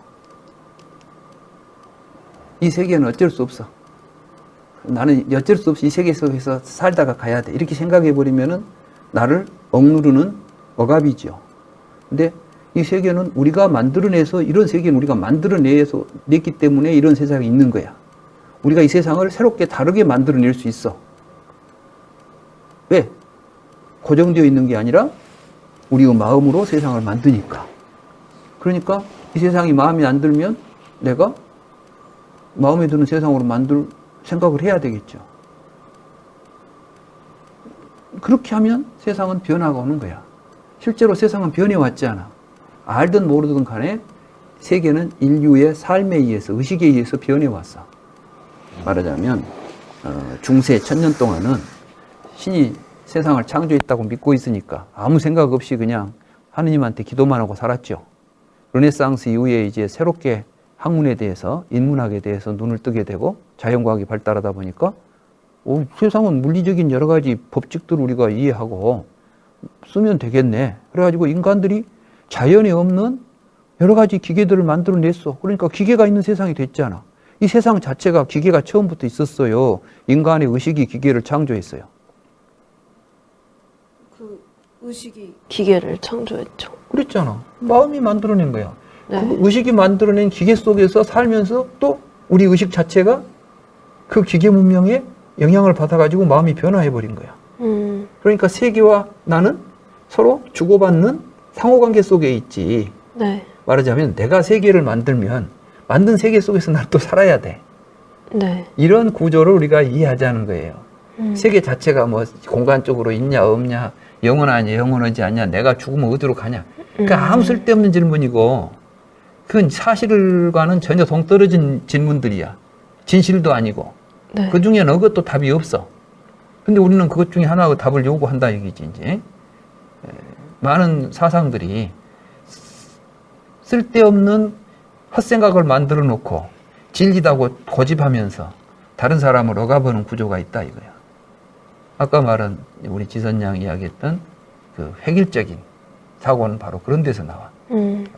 Speaker 1: 이 세계는 어쩔 수 없어. 나는 어쩔 수 없이 이 세계 속에서 살다가 가야 돼. 이렇게 생각해 버리면은 나를 억누르는 억압이죠. 근데 이 세계는 우리가 만들어내서, 이런 세계는 우리가 만들어내서 냈기 때문에 이런 세상이 있는 거야. 우리가 이 세상을 새롭게 다르게 만들어낼 수 있어. 왜? 고정되어 있는 게 아니라 우리의 마음으로 세상을 만드니까. 그러니까 이 세상이 마음에 안 들면 내가 마음에 드는 세상으로 만들 생각을 해야 되겠죠. 그렇게 하면 세상은 변화가 오는 거야. 실제로 세상은 변해왔지 않아. 알든 모르든 간에 세계는 인류의 삶에 의해서, 의식에 의해서 변해왔어. 말하자면 중세 1000년 동안은 신이 세상을 창조했다고 믿고 있으니까 아무 생각 없이 그냥 하느님한테 기도만 하고 살았죠. 르네상스 이후에 이제 새롭게 학문에 대해서, 인문학에 대해서 눈을 뜨게 되고 자연과학이 발달하다 보니까 세상은 물리적인 여러 가지 법칙들을 우리가 이해하고 쓰면 되겠네. 그래가지고 인간들이 자연에 없는 여러 가지 기계들을 만들어냈어. 그러니까 기계가 있는 세상이 됐잖아. 이 세상 자체가 기계가 처음부터 있었어요. 인간의 의식이 기계를 창조했어요.
Speaker 2: 그 의식이 기계를 창조했죠.
Speaker 1: 그랬잖아. 마음이 만들어낸 거야.
Speaker 2: 네.
Speaker 1: 그 의식이 만들어낸 기계 속에서 살면서 또 우리 의식 자체가 그 기계 문명에 영향을 받아가지고 마음이 변화해버린 거야. 그러니까 세계와 나는 서로 주고받는 상호관계 속에 있지.
Speaker 2: 네.
Speaker 1: 말하자면 내가 세계를 만들면 만든 세계 속에서 난 또 살아야 돼.
Speaker 2: 네.
Speaker 1: 이런 구조를 우리가 이해하자는 거예요. 세계 자체가 뭐 공간적으로 있냐 없냐, 영원하냐 영원하지 않냐, 내가 죽으면 어디로 가냐. 그러니까 아무 쓸데없는 질문이고 그건 사실과는 전혀 동떨어진 질문들이야. 진실도 아니고.
Speaker 2: 네.
Speaker 1: 그 중에는 그것도 답이 없어. 근데 우리는 그것 중에 하나의 답을 요구한다 얘기지, 이제. 많은 사상들이 쓸데없는 헛생각을 만들어 놓고 진리다고 고집하면서 다른 사람을 억압하는 구조가 있다 이거야. 아까 말한 우리 지선양 이야기했던 그 획일적인 사고는 바로 그런 데서 나와.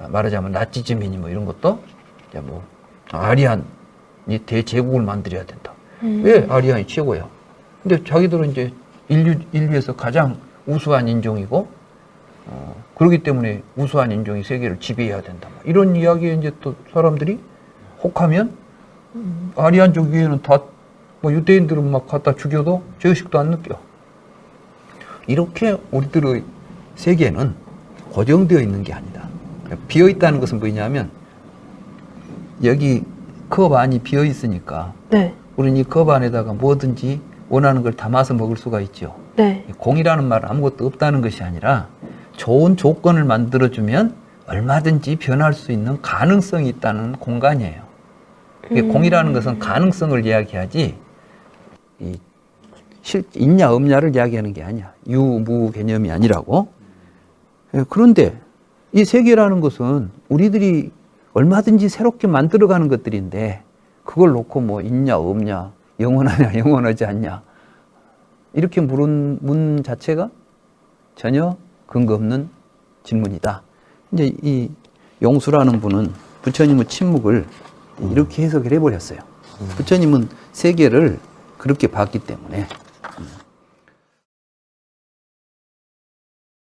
Speaker 1: 말하자면 나치즘이니 뭐 이런 것도 이제 뭐 아리안이 대제국을 만들어야 된다. 왜 아리안이 최고야? 근데 자기들은 이제 인류에서 가장 우수한 인종이고, 그렇기 때문에 우수한 인종이 세계를 지배해야 된다. 이런 이야기에 이제 또 사람들이 혹하면 아리안족 위에는 다 뭐 유대인들은 막 갖다 죽여도 죄의식도 안 느껴. 이렇게 우리들의 세계는 고정되어 있는 게 아니다. 비어 있다는 것은 뭐냐면 여기 컵 안이 비어 있으니까
Speaker 2: 네.
Speaker 1: 우리는 이 컵 안에다가 뭐든지 원하는 걸 담아서 먹을 수가 있죠.
Speaker 2: 네.
Speaker 1: 공이라는 말은 아무것도 없다는 것이 아니라 좋은 조건을 만들어주면 얼마든지 변할 수 있는 가능성이 있다는 공간이에요. 공이라는 것은 가능성을 이야기하지 있냐 없냐를 이야기하는 게 아니야. 유무 개념이 아니라고. 예, 그런데 이 세계라는 것은 우리들이 얼마든지 새롭게 만들어가는 것들인데 그걸 놓고 뭐 있냐 없냐, 영원하냐 영원하지 않냐 이렇게 물은 문 자체가 전혀 근거 없는 질문이다. 이제 이 용수라는 분은 부처님의 침묵을 이렇게 해석을 해버렸어요. 부처님은 세계를 그렇게 봤기 때문에